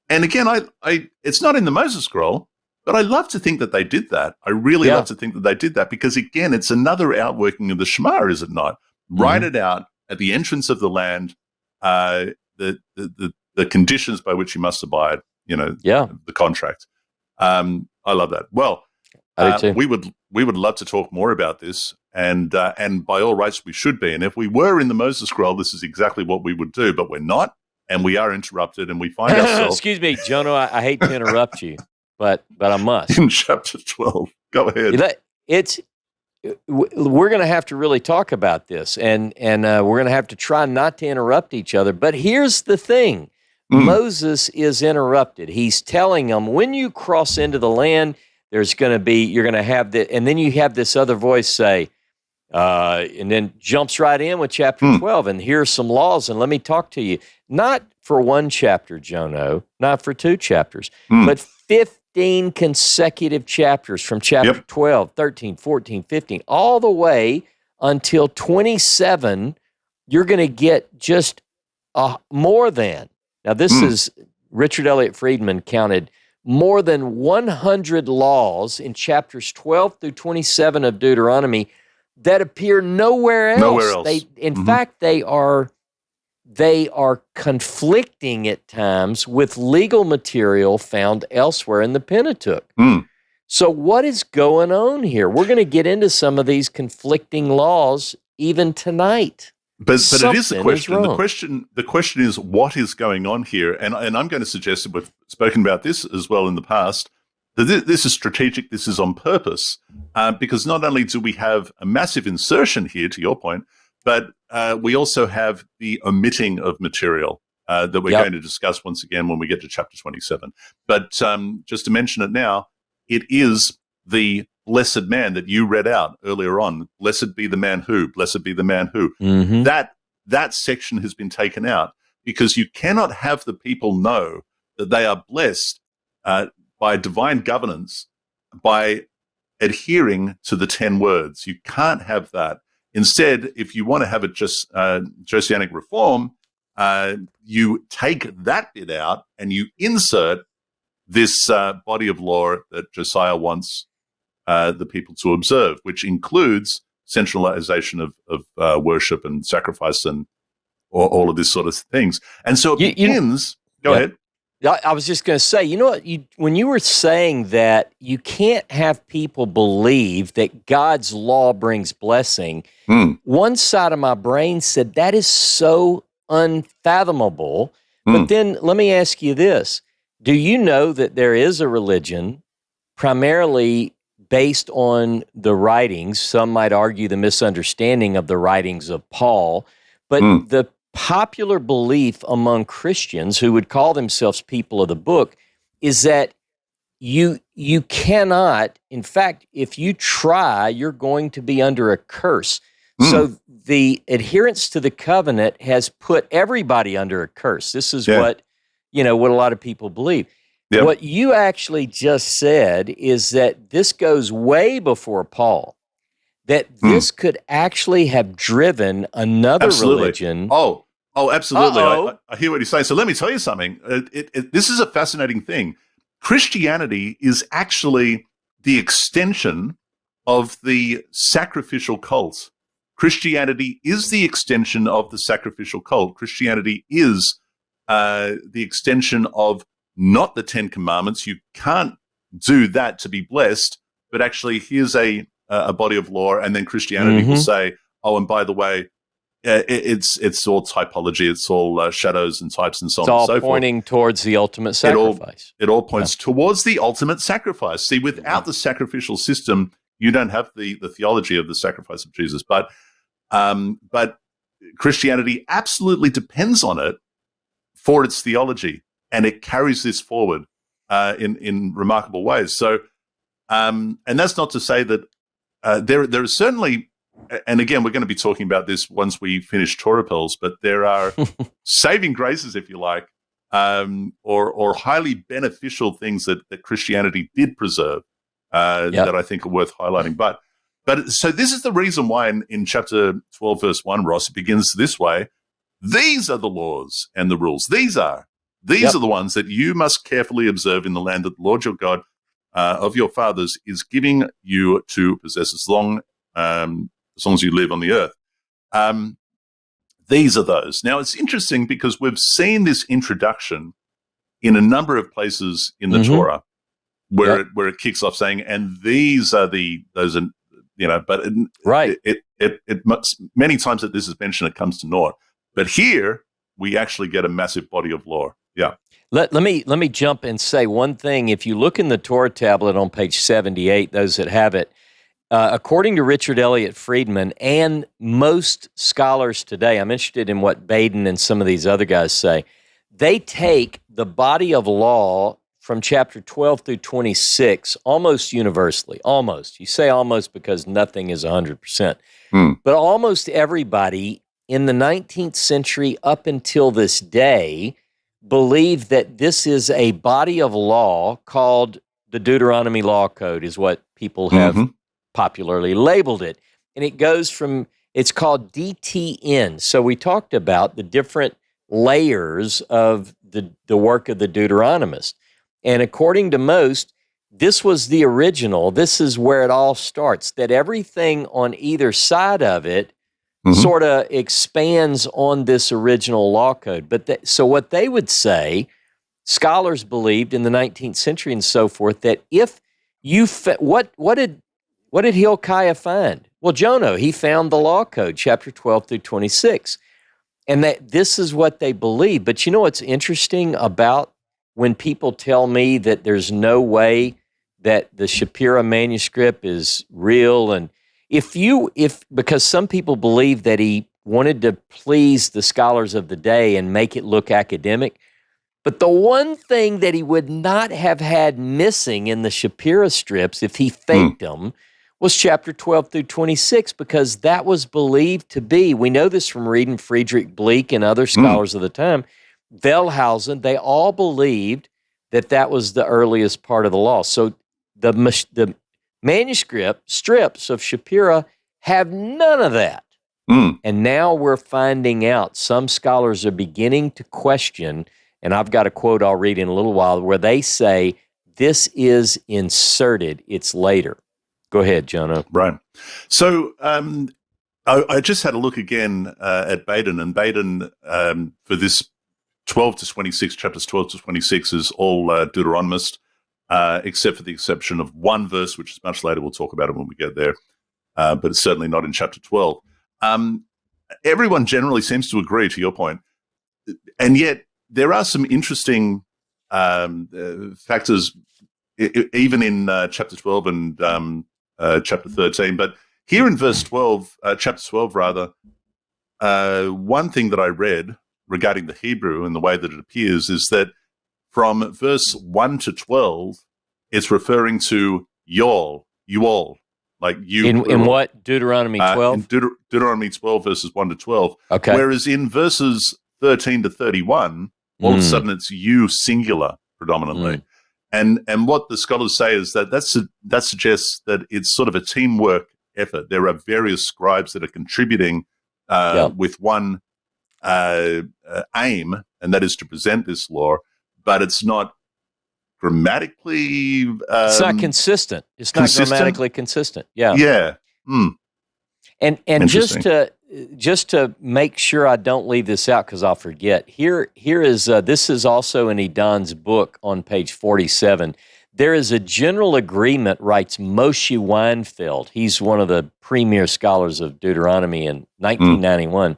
again, I it's not in the Moses scroll, but I love to think that they did that. I really love to think that they did that, because again, it's another outworking of the Shema, is it not? Write it out at the entrance of the land, the conditions by which you must abide, the contract. I love that. Well, we would love to talk more about this, and by all rights we should be. And if we were in the Moses scroll, this is exactly what we would do, but we're not, and we are interrupted, and we find ourselves. Excuse me, Jono, I hate to interrupt you, but I must. In chapter 12, go ahead. We're going to have to really talk about this, and we're going to have to try not to interrupt each other. But here's the thing. Moses is interrupted. He's telling them, when you cross into the land, you're going to have and then you have this other voice say, and then jumps right in with chapter 12, and here's some laws, and let me talk to you. Not for one chapter, Jono, not for two chapters, but 15 consecutive chapters from chapter 12, 13, 14, 15, all the way until 27. You're going to get just more than. Now, this is, Richard Elliott Friedman counted more than 100 laws in chapters 12 through 27 of Deuteronomy that appear nowhere else. Nowhere else. In fact, they are conflicting at times with legal material found elsewhere in the Pentateuch. So what is going on here? We're going to get into some of these conflicting laws even tonight. But it is the question. The question is, what is going on here? And I'm going to suggest that we've spoken about this as well in the past, that this is strategic, this is on purpose, because not only do we have a massive insertion here, to your point, but we also have the omitting of material that we're going to discuss once again when we get to chapter 27. But just to mention it now, it is the blessed man that you read out earlier on. Blessed be the man who, blessed be the man who. That section has been taken out, because you cannot have the people know that they are blessed by divine governance, by adhering to the 10 words. You can't have that. Instead, if you want to have a Josianic reform, you take that bit out and you insert this body of law that Josiah wants the people to observe, which includes centralization of worship and sacrifice and all of this sort of things. And so it begins. Go ahead. I was just going to say, you know what? When you were saying that you can't have people believe that God's law brings blessing, one side of my brain said that is so unfathomable. But then let me ask you this. Do you know that there is a religion primarily based on the writings, some might argue the misunderstanding of the writings of Paul, but the popular belief among Christians who would call themselves people of the book is that you cannot, in fact, if you try, you're going to be under a curse. So the adherence to the covenant has put everybody under a curse. This is what a lot of people believe. Yep. What you actually just said is that this goes way before Paul, that this could actually have driven another religion. Oh, absolutely. I hear what you're saying. So let me tell you something. This is a fascinating thing. Christianity is actually the extension of the sacrificial cult. Christianity is the extension of the sacrificial cult. Christianity is the extension of not the 10 Commandments. You can't do that to be blessed, but actually here's a body of law, and then Christianity will say, oh, and by the way, it's all typology, it's all shadows and types and so on and so forth. It's all pointing towards the ultimate sacrifice. It all points towards the ultimate sacrifice. See, without the sacrificial system, you don't have the theology of the sacrifice of Jesus. But Christianity absolutely depends on it for its theology, and it carries this forward in remarkable ways. So, and that's not to say that there is certainly, and again, we're going to be talking about this once we finish Torah Pearls, but there are saving graces, if you like, or highly beneficial things that Christianity did preserve that I think are worth highlighting. But so this is the reason why in chapter 12, verse 1, Ross, it begins this way. These are the laws and the rules. These are the ones that you must carefully observe in the land that the Lord your God of your fathers is giving you to possess as long as you live on the earth. These are those. Now, it's interesting because we've seen this introduction in a number of places in the Torah where it kicks off saying, and these are those, but it many times that this is mentioned, it comes to naught. But here we actually get a massive body of law. Yeah. Let me jump and say one thing. If you look in the Torah tablet on page 78, those that have it, according to Richard Elliott Friedman and most scholars today, I'm interested in what Baden and some of these other guys say, they take the body of law from chapter 12 through 26 almost universally. Almost. You say almost because nothing is 100%. But almost everybody in the 19th century up until this day believe that this is a body of law called the Deuteronomy Law Code is what people have popularly labeled it. And it goes from, it's called DTN. So we talked about the different layers of the work of the Deuteronomist. And according to most, this was the original. This is where it all starts, that everything on either side of it sort of expands on this original law code. But so what they would say, scholars believed in the 19th century and so forth, that if you what did Hilkiah find? Well, Jono, he found the law code, chapter 12 through 26, and that this is what they believe. But you know what's interesting about when people tell me that there's no way that the Shapira Manuscript is real, and because some people believe that he wanted to please the scholars of the day and make it look academic, but the one thing that he would not have had missing in the Shapira strips if he faked them was chapter 12 through 26, because that was believed to be, we know this from reading Friedrich Bleek and other scholars of the time, Wellhausen, they all believed that was the earliest part of the law. So the manuscript strips of Shapira have none of that. And now we're finding out some scholars are beginning to question, and I've got a quote I'll read in a little while, where they say this is inserted. It's later. Go ahead, Jono. Right. So I just had a look again at Baden, and Baden for this 12 to 26, chapters 12 to 26 is all Deuteronomist, except for the exception of one verse, which is much later. We'll talk about it when we get there, but it's certainly not in chapter 12. Everyone generally seems to agree to your point, and yet there are some interesting factors, even in chapter 12 and chapter 13. But here in verse 12, chapter 12 rather, one thing that I read regarding the Hebrew and the way that it appears is that from verse 1 to 12, it's referring to y'all, you all. Like you in what? Deuteronomy 12? In Deuteronomy 12, verses 1 to 12. Okay. Whereas in verses 13 to 31, all of a sudden it's you singular predominantly. And what the scholars say is that suggests that it's sort of a teamwork effort. There are various scribes that are contributing with one aim, and that is to present this law, but it's not grammatically it's not consistent. It's not grammatically consistent. Yeah. Yeah. And just to make sure I don't leave this out because I'll forget. Here is this is also in Edon's book on page 47. There is a general agreement, writes Moshe Weinfeld. He's one of the premier scholars of Deuteronomy in 1991,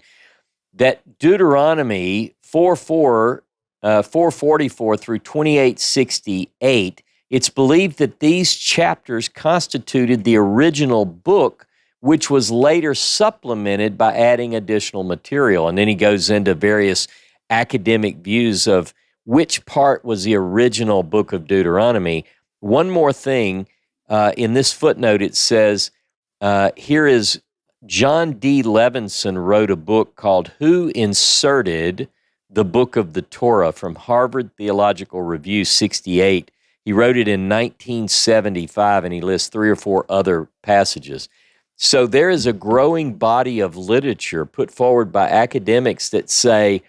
that Deuteronomy 444 through 2868, it's believed that these chapters constituted the original book, which was later supplemented by adding additional material. And then he goes into various academic views of which part was the original book of Deuteronomy. One more thing, in this footnote it says, here is John D. Levinson wrote a book called Who Inserted the Book of the Torah from Harvard Theological Review 68. He wrote it in 1975, and he lists 3 or 4 other passages. So there is a growing body of literature put forward by academics that say,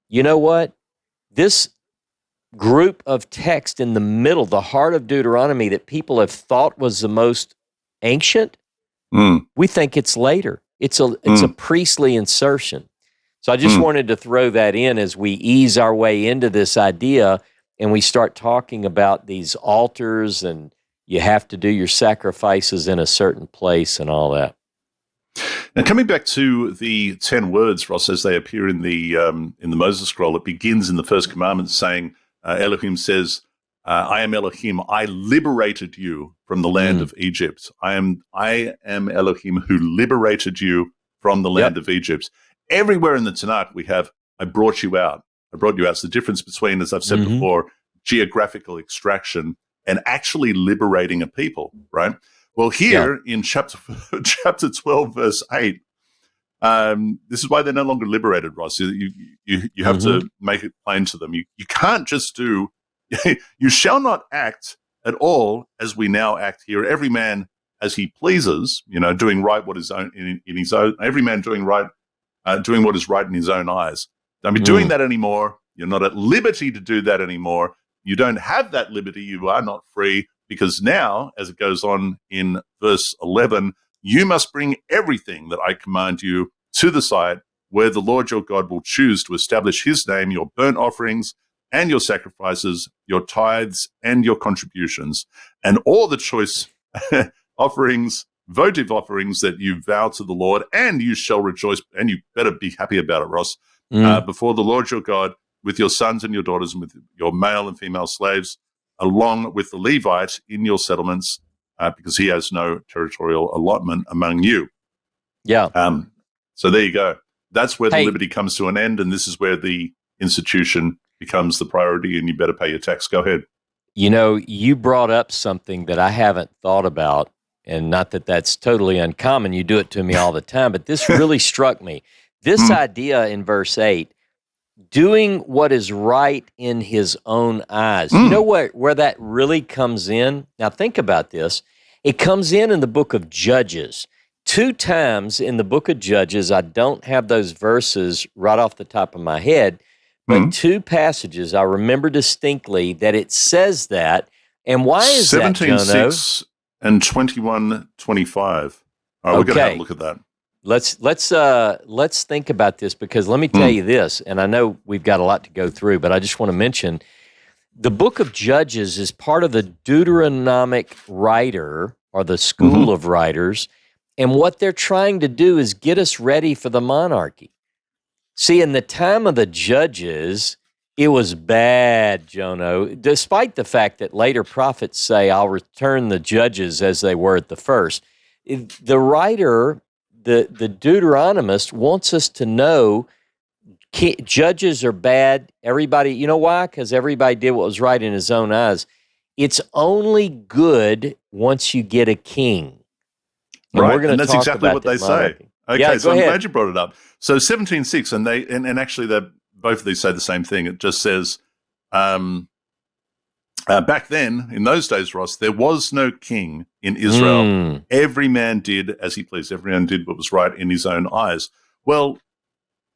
you know what? This group of text in the middle, the heart of Deuteronomy that people have thought was the most ancient, we think it's later. It's a priestly insertion. So I just wanted to throw that in as we ease our way into this idea and we start talking about these altars and you have to do your sacrifices in a certain place and all that. Now, coming back to the 10 words, Ross, as they appear in the Moses scroll, it begins in the first commandment saying, Elohim says, I am Elohim, I liberated you from the land of Egypt. I am Elohim who liberated you from the land of Egypt. Everywhere in the Tanakh we have, I brought you out. I brought you out. It's the difference between, as I've said before, geographical extraction and actually liberating a people, right? Well, here in chapter 12, verse 8, this is why they're no longer liberated, Ross. You have to make it plain to them. You can't just do, you shall not act at all as we now act here. Every man as he pleases, doing right what is in his own, every man doing right, doing what is right in his own eyes. Don't be doing that anymore. You're not at liberty to do that anymore. You don't have that liberty. You are not free, because now, as it goes on in verse 11, you must bring everything that I command you to the site where the Lord your God will choose to establish his name, your burnt offerings and your sacrifices, your tithes and your contributions, and all the choice offerings, votive offerings that you vow to the Lord, and you shall rejoice, and you better be happy about it, Ross, before the Lord your God, with your sons and your daughters and with your male and female slaves, along with the Levite in your settlements, because he has no territorial allotment among you. Yeah. So there you go. That's where the liberty comes to an end, and this is where the institution becomes the priority, and you better pay your tax. Go ahead. You brought up something that I haven't thought about, and not that that's totally uncommon. You do it to me all the time, but this really struck me. This idea in verse 8, doing what is right in his own eyes. You know where that really comes in? Now think about this. It comes in the book of Judges. 2 times in the book of Judges, I don't have those verses right off the top of my head, but 2 passages I remember distinctly that it says that. And why is that, Jono? 17:6 and 21:25. All right, we're going to have a look at that. Let's think about this, because let me tell you this, and I know we've got a lot to go through, but I just want to mention the book of Judges is part of the Deuteronomic writer, or the school of writers, and what they're trying to do is get us ready for the monarchy. See, in the time of the judges, it was bad, Jono, despite the fact that later prophets say, I'll return the judges as they were at the first. The writer, the Deuteronomist, wants us to know judges are bad. Everybody, you know why? Because everybody did what was right in his own eyes. It's only good once you get a king. And right, and that's exactly what they say. Okay, yeah, so I'm ahead. glad you brought it up. So 17:6, and actually both of these say the same thing. It just says, back then, in those days, Ross, there was no king in Israel. Every man did as he pleased. Every man did what was right in his own eyes. Well,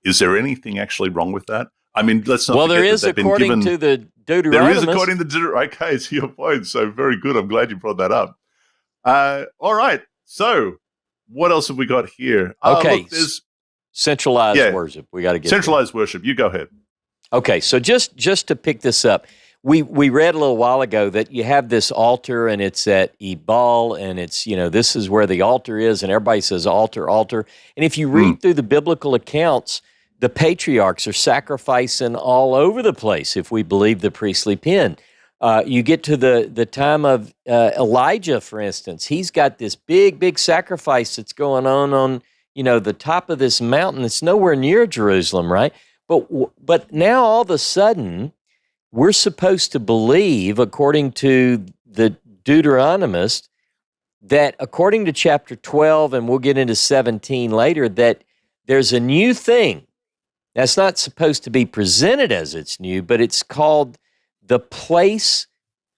is there anything actually wrong with that? I mean, let's not forget there is, that they've according been given, to the Deuteronomist. There is, according to the Deuteronomy. Okay, to your point. So very good. I'm glad you brought that up. All right. So what else have we got here? Okay, look, there's centralized worship. We got to get centralized worship. You go ahead. Okay, so just to pick this up, we read a little while ago that you have this altar, and it's at Ebal, and it's, this is where the altar is, and everybody says altar, altar. And if you read through the biblical accounts, the patriarchs are sacrificing all over the place, if we believe the priestly pen. You get to the time of Elijah, for instance. He's got this big sacrifice that's going on the top of this mountain. It's nowhere near Jerusalem, right? But now all of a sudden, we're supposed to believe, according to the Deuteronomist, that according to chapter 12, and we'll get into 17 later, that there's a new thing. That's not supposed to be presented as it's new, but it's called the place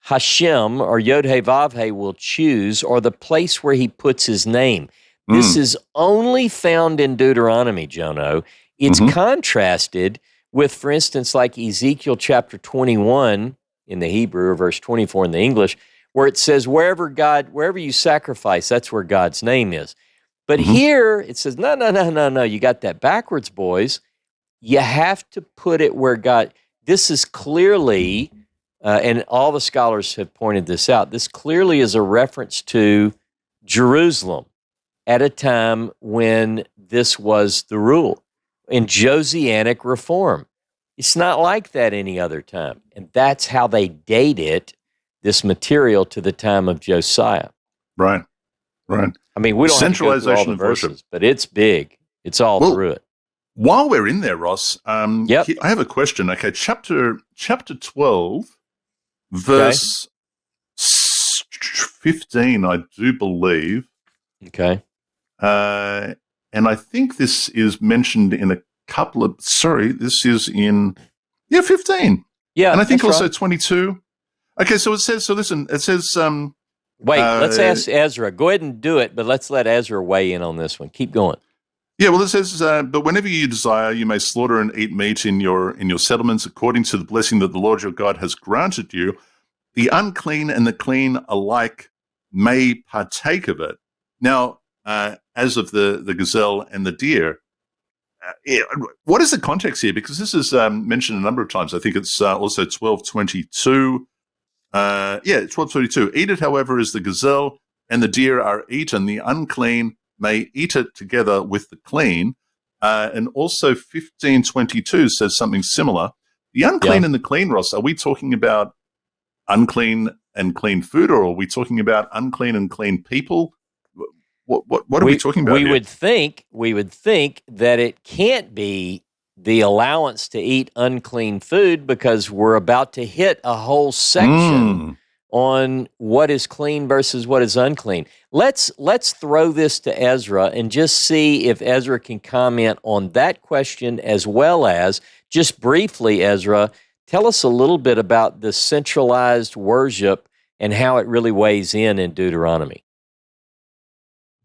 Hashem, or Yod-Heh-Vav-Heh, will choose, or the place where he puts his name. This is only found in Deuteronomy, Jono. It's contrasted with, for instance, like Ezekiel chapter 21 in the Hebrew, or verse 24 in the English, where it says, wherever you sacrifice, that's where God's name is. But here, it says, no, you got that backwards, boys. You have to put it where God, this is clearly, and all the scholars have pointed this out, this clearly is a reference to Jerusalem at a time when this was the rule. In Josianic reform. It's not like that any other time. And that's how they date it, this material, to the time of Josiah. Right. I mean, we don't have to go through all the verses, but it's big. It's all through it. While we're in there, Ross, I have a question. Okay, chapter 12, verse 15, I do believe. Okay. And I think this is mentioned in a couple of, this is in, 15. Yeah. And I think also 22. Okay, so it says, listen, it says... Wait, let's ask Ezra. Go ahead and do it, but let's let Ezra weigh in on this one. Keep going. Yeah, well, it says, but whenever you desire, you may slaughter and eat meat in your settlements according to the blessing that the Lord your God has granted you. The unclean and the clean alike may partake of it. Now, as of the gazelle and the deer, what is the context here? Because this is mentioned a number of times. I think it's also 12:22. 12:22. Eat it, however, as the gazelle and the deer are eaten. The unclean may eat it together with the clean. And also 15:22 says something similar. The unclean and the clean, Ross, are we talking about unclean and clean food, or are we talking about unclean and clean people? What are we talking about? We would think that it can't be the allowance to eat unclean food, because we're about to hit a whole section on what is clean versus what is unclean. Let's throw this to Ezra and just see if Ezra can comment on that question, as well as just briefly, Ezra, tell us a little bit about the centralized worship and how it really weighs in Deuteronomy.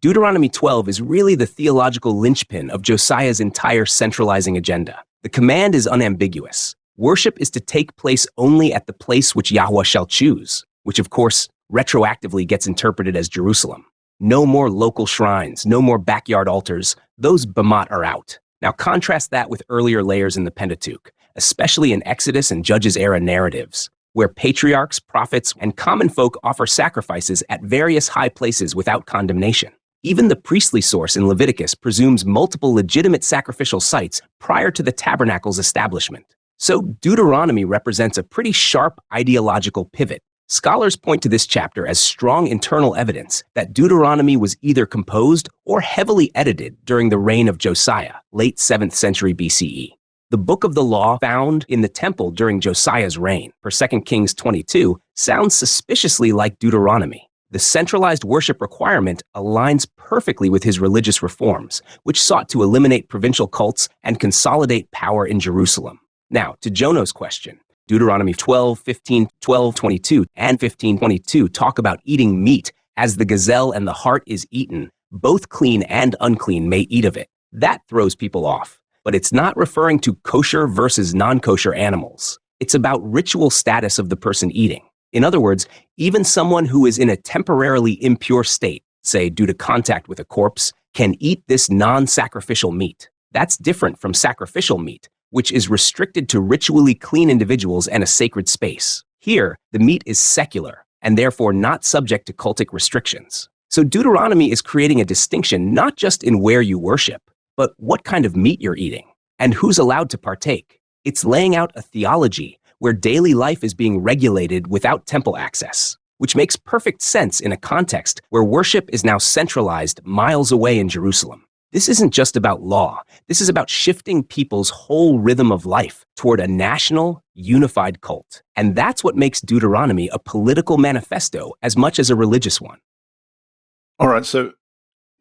Deuteronomy 12 is really the theological linchpin of Josiah's entire centralizing agenda. The command is unambiguous. Worship is to take place only at the place which Yahweh shall choose, which of course retroactively gets interpreted as Jerusalem. No more local shrines, no more backyard altars. Those bemat are out. Now contrast that with earlier layers in the Pentateuch, especially in Exodus and Judges era narratives, where patriarchs, prophets, and common folk offer sacrifices at various high places without condemnation. Even the priestly source in Leviticus presumes multiple legitimate sacrificial sites prior to the tabernacle's establishment. So Deuteronomy represents a pretty sharp ideological pivot. Scholars point to this chapter as strong internal evidence that Deuteronomy was either composed or heavily edited during the reign of Josiah, late 7th century BCE. The book of the law found in the temple during Josiah's reign, per 2 Kings 22, sounds suspiciously like Deuteronomy. The centralized worship requirement aligns perfectly with his religious reforms, which sought to eliminate provincial cults and consolidate power in Jerusalem. Now, to Jono's question, Deuteronomy 12, 15, 12, 22, and 15, 22 talk about eating meat as the gazelle and the hart is eaten. Both clean and unclean may eat of it. That throws people off. But it's not referring to kosher versus non-kosher animals. It's about ritual status of the person eating. In other words, even someone who is in a temporarily impure state, say due to contact with a corpse, can eat this non-sacrificial meat. That's different from sacrificial meat, which is restricted to ritually clean individuals and a sacred space. Here, the meat is secular, and therefore not subject to cultic restrictions. So Deuteronomy is creating a distinction not just in where you worship, but what kind of meat you're eating, and who's allowed to partake. It's laying out a theology where daily life is being regulated without temple access, which makes perfect sense in a context where worship is now centralized miles away in Jerusalem. This isn't just about law. This is about shifting people's whole rhythm of life toward a national, unified cult. And that's what makes Deuteronomy a political manifesto as much as a religious one. All right, so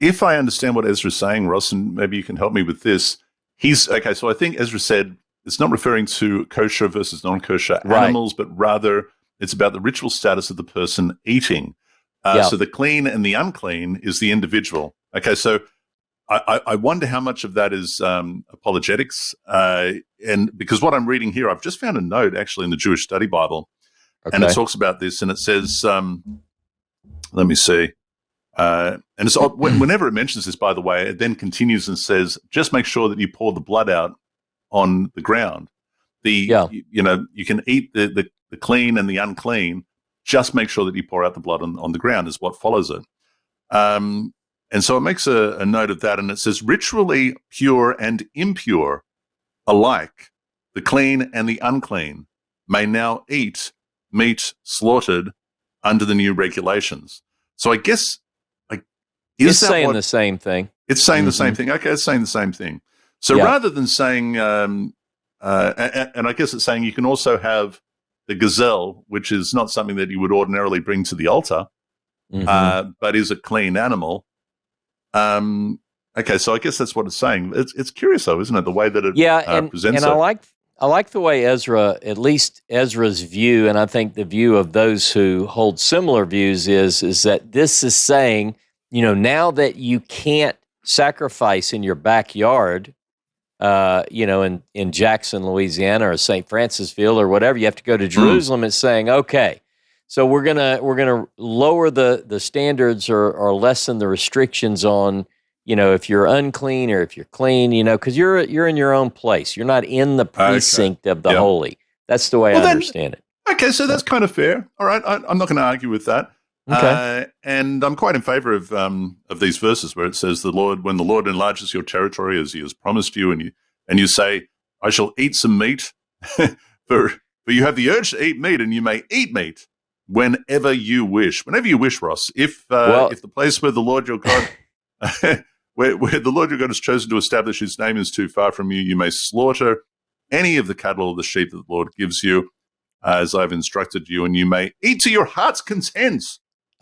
if I understand what Ezra's saying, Ross, and maybe you can help me with this, so I think Ezra said it's not referring to kosher versus non-kosher animals, but rather it's about the ritual status of the person eating. So the clean and the unclean is the individual. Okay, so I wonder how much of that is apologetics, and because what I'm reading here, I've just found a note actually in the Jewish Study Bible, and it talks about this, and it says, let me see, and it's whenever it mentions this, by the way, it then continues and says, just make sure that you pour the blood out on the ground. You can eat the clean and the unclean. Just make sure that you pour out the blood on the ground is what follows it. And so it makes a note of that, and it says, ritually pure and impure alike, the clean and the unclean may now eat meat slaughtered under the new regulations. So I guess, it's saying the same thing. It's saying the same thing. Okay, it's saying the same thing. So rather than saying, and I guess it's saying you can also have the gazelle, which is not something that you would ordinarily bring to the altar, but is a clean animal. Okay, so I guess that's what it's saying. It's curious, though, isn't it? The way that it presents it. And I like the way Ezra, at least Ezra's view, and I think the view of those who hold similar views is that this is saying, now that you can't sacrifice in your backyard, in Jackson, Louisiana, or St. Francisville, or whatever, you have to go to Jerusalem. It's saying, okay, so we're gonna lower the standards or lessen the restrictions on, if you're unclean or if you're clean, because you're in your own place. You're not in the precinct of the holy. That's the way I understand it. Okay, so that's kind of fair. All right, I'm not going to argue with that. Okay. And I'm quite in favor of these verses where it says, when the Lord enlarges your territory as he has promised you, and you say, I shall eat some meat, for you have the urge to eat meat, and you may eat meat whenever you wish. Whenever you wish, Ross. If the place where the Lord your God where the Lord your God has chosen to establish his name is too far from you, you may slaughter any of the cattle or the sheep that the Lord gives you, as I've instructed you, and you may eat to your heart's content.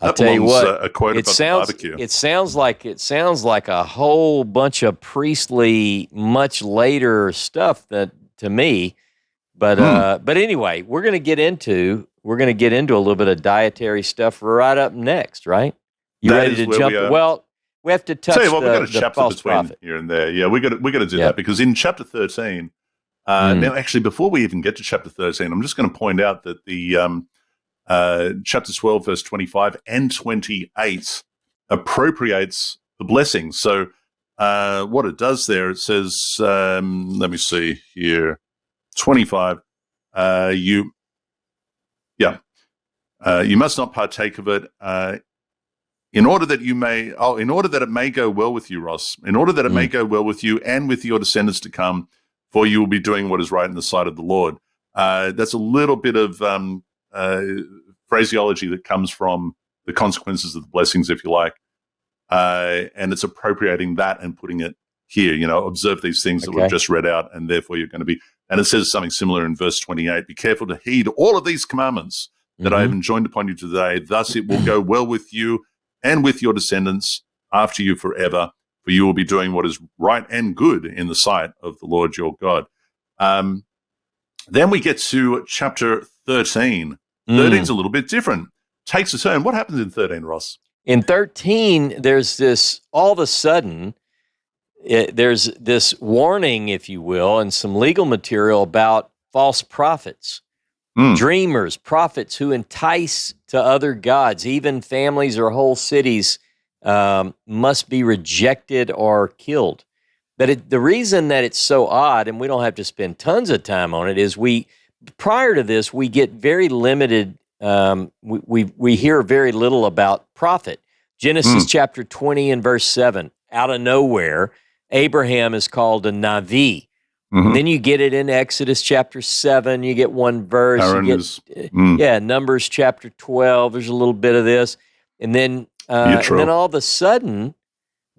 I'll tell you what, a quote about the barbecue. It sounds like a whole bunch of priestly, much later stuff that to me. But anyway, we're going to get into a little bit of dietary stuff right up next, right? You That ready is to where jump? Well, we have to touch we've got a the chapter false between prophet. here and there. Yeah, we got to do that, because in chapter 13. Now, actually, before we even get to chapter 13, I'm just going to point out that the chapter 12, verse 25 and 28 appropriates the blessing. So what it does there, it says, let me see here, 25, you must not partake of it in order that it may go well with you, Ross, in order that it may go well with you and with your descendants to come, for you will be doing what is right in the sight of the Lord. That's a little bit of phraseology that comes from the consequences of the blessings, if you like, and it's appropriating that and putting it here. Observe these things that we've just read out, and therefore you're going to be. And it says something similar in verse 28. Be careful to heed all of these commandments that I have enjoined upon you today. Thus it will go well with you and with your descendants after you forever, for you will be doing what is right and good in the sight of the Lord your God. Then we get to chapter 13. 13's a little bit different. Takes a turn. What happens in 13, Ross? In 13, there's this, all of a sudden, there's this warning, if you will, and some legal material about false prophets, dreamers, prophets who entice to other gods, even families or whole cities must be rejected or killed. But the reason that it's so odd, and we don't have to spend tons of time on it, is prior to this, we get very limited, we hear very little about prophet. Genesis chapter 20 and verse 7, out of nowhere, Abraham is called a Navi. Then you get it in Exodus chapter 7, you get one verse. Numbers chapter 12, there's a little bit of this. And then all of a sudden,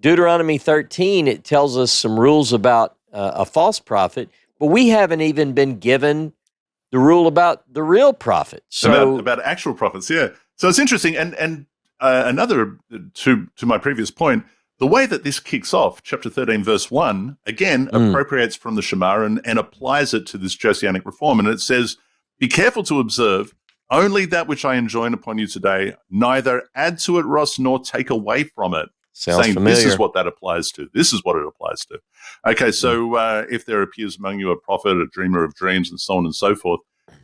Deuteronomy 13, it tells us some rules about a false prophet, but we haven't even been given the rule about the real prophet. So about actual prophets, yeah. So it's interesting. And another, to my previous point, the way that this kicks off, chapter 13, verse 1, again, appropriates from the Shema and applies it to this Josianic reform. And it says, be careful to observe only that which I enjoin upon you today, neither add to it, Ross, nor take away from it. Sounds familiar. This is what that applies to. This is what it applies to. Okay, so if there appears among you a prophet, a dreamer of dreams, and so on and so forth.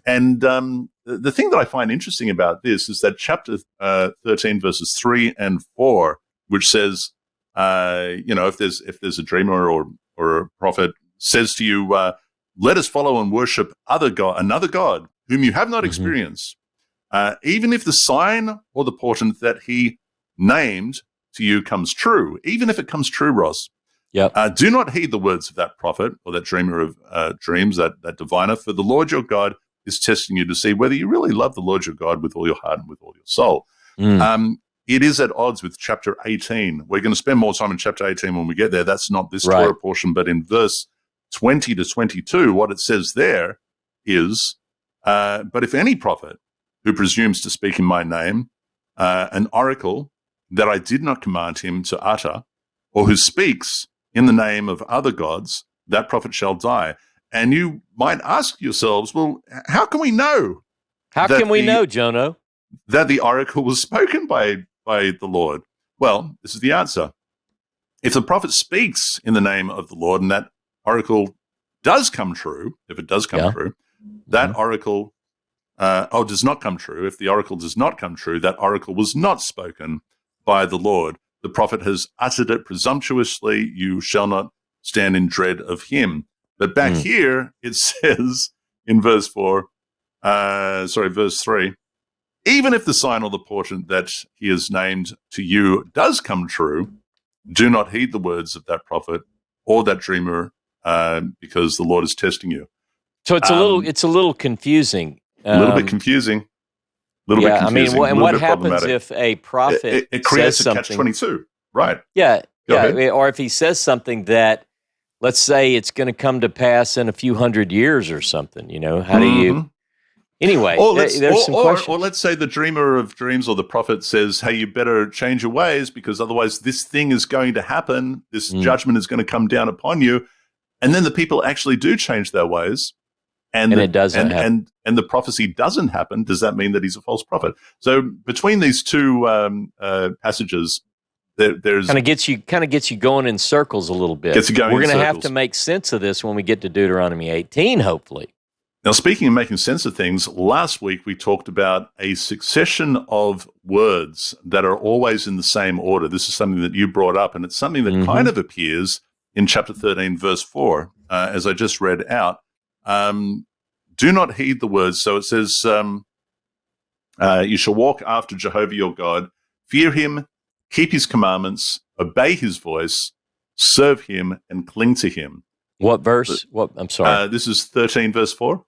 And the thing that I find interesting about this is that chapter 13, verses 3 and 4, which says, if there's a dreamer or a prophet says to you, let us follow and worship another God whom you have not experienced, even if the sign or the portent that he named to you comes true, even if it comes true, Ross, do not heed the words of that prophet or that dreamer of dreams, that diviner, for the Lord your God is testing you to see whether you really love the Lord your God with all your heart and with all your soul. It is at odds with chapter 18. We're going to spend more time in chapter 18 when we get there. That's not this Torah portion, but in verse 20 to 22, what it says there is, but if any prophet who presumes to speak in my name, an oracle that I did not command him to utter, or who speaks in the name of other gods, that prophet shall die. And you might ask yourselves, well, how can we know? How can we know, Jono? That the oracle was spoken by the Lord? Well, this is the answer. If the prophet speaks in the name of the Lord and that oracle does come true, if it does come true, that oracle does not come true. If the oracle does not come true, that oracle was not spoken by the Lord. The prophet has uttered it presumptuously. You shall not stand in dread of him. But back here, it says in verse 3, even if the sign or the portent that he has named to you does come true, do not heed the words of that prophet or that dreamer, because the Lord is testing you. So it's a little confusing. A little bit confusing. I mean, and what happens if a prophet it creates says a catch-22, right? Yeah. Or if he says something that, let's say, it's going to come to pass in a few hundred years or something. How do you? Anyway, there's some questions. Or let's say the dreamer of dreams or the prophet says, hey, you better change your ways because otherwise this thing is going to happen. This judgment is going to come down upon you. and then the people actually do change their ways, and it doesn't happen. And the prophecy doesn't happen, does that mean that he's a false prophet? So between these two passages, there's kind of gets you going in circles a little bit. We're going to have to make sense of this when we get to Deuteronomy 18, hopefully. Now, speaking of making sense of things, last week we talked about a succession of words that are always in the same order. This is something that you brought up, and it's something that kind of appears in chapter 13, verse 4, as I just read out. Do not heed the words. So it says, you shall walk after Jehovah your God, fear him, keep his commandments, obey his voice, serve him, and cling to him. What verse? I'm sorry. This is 13, verse 4.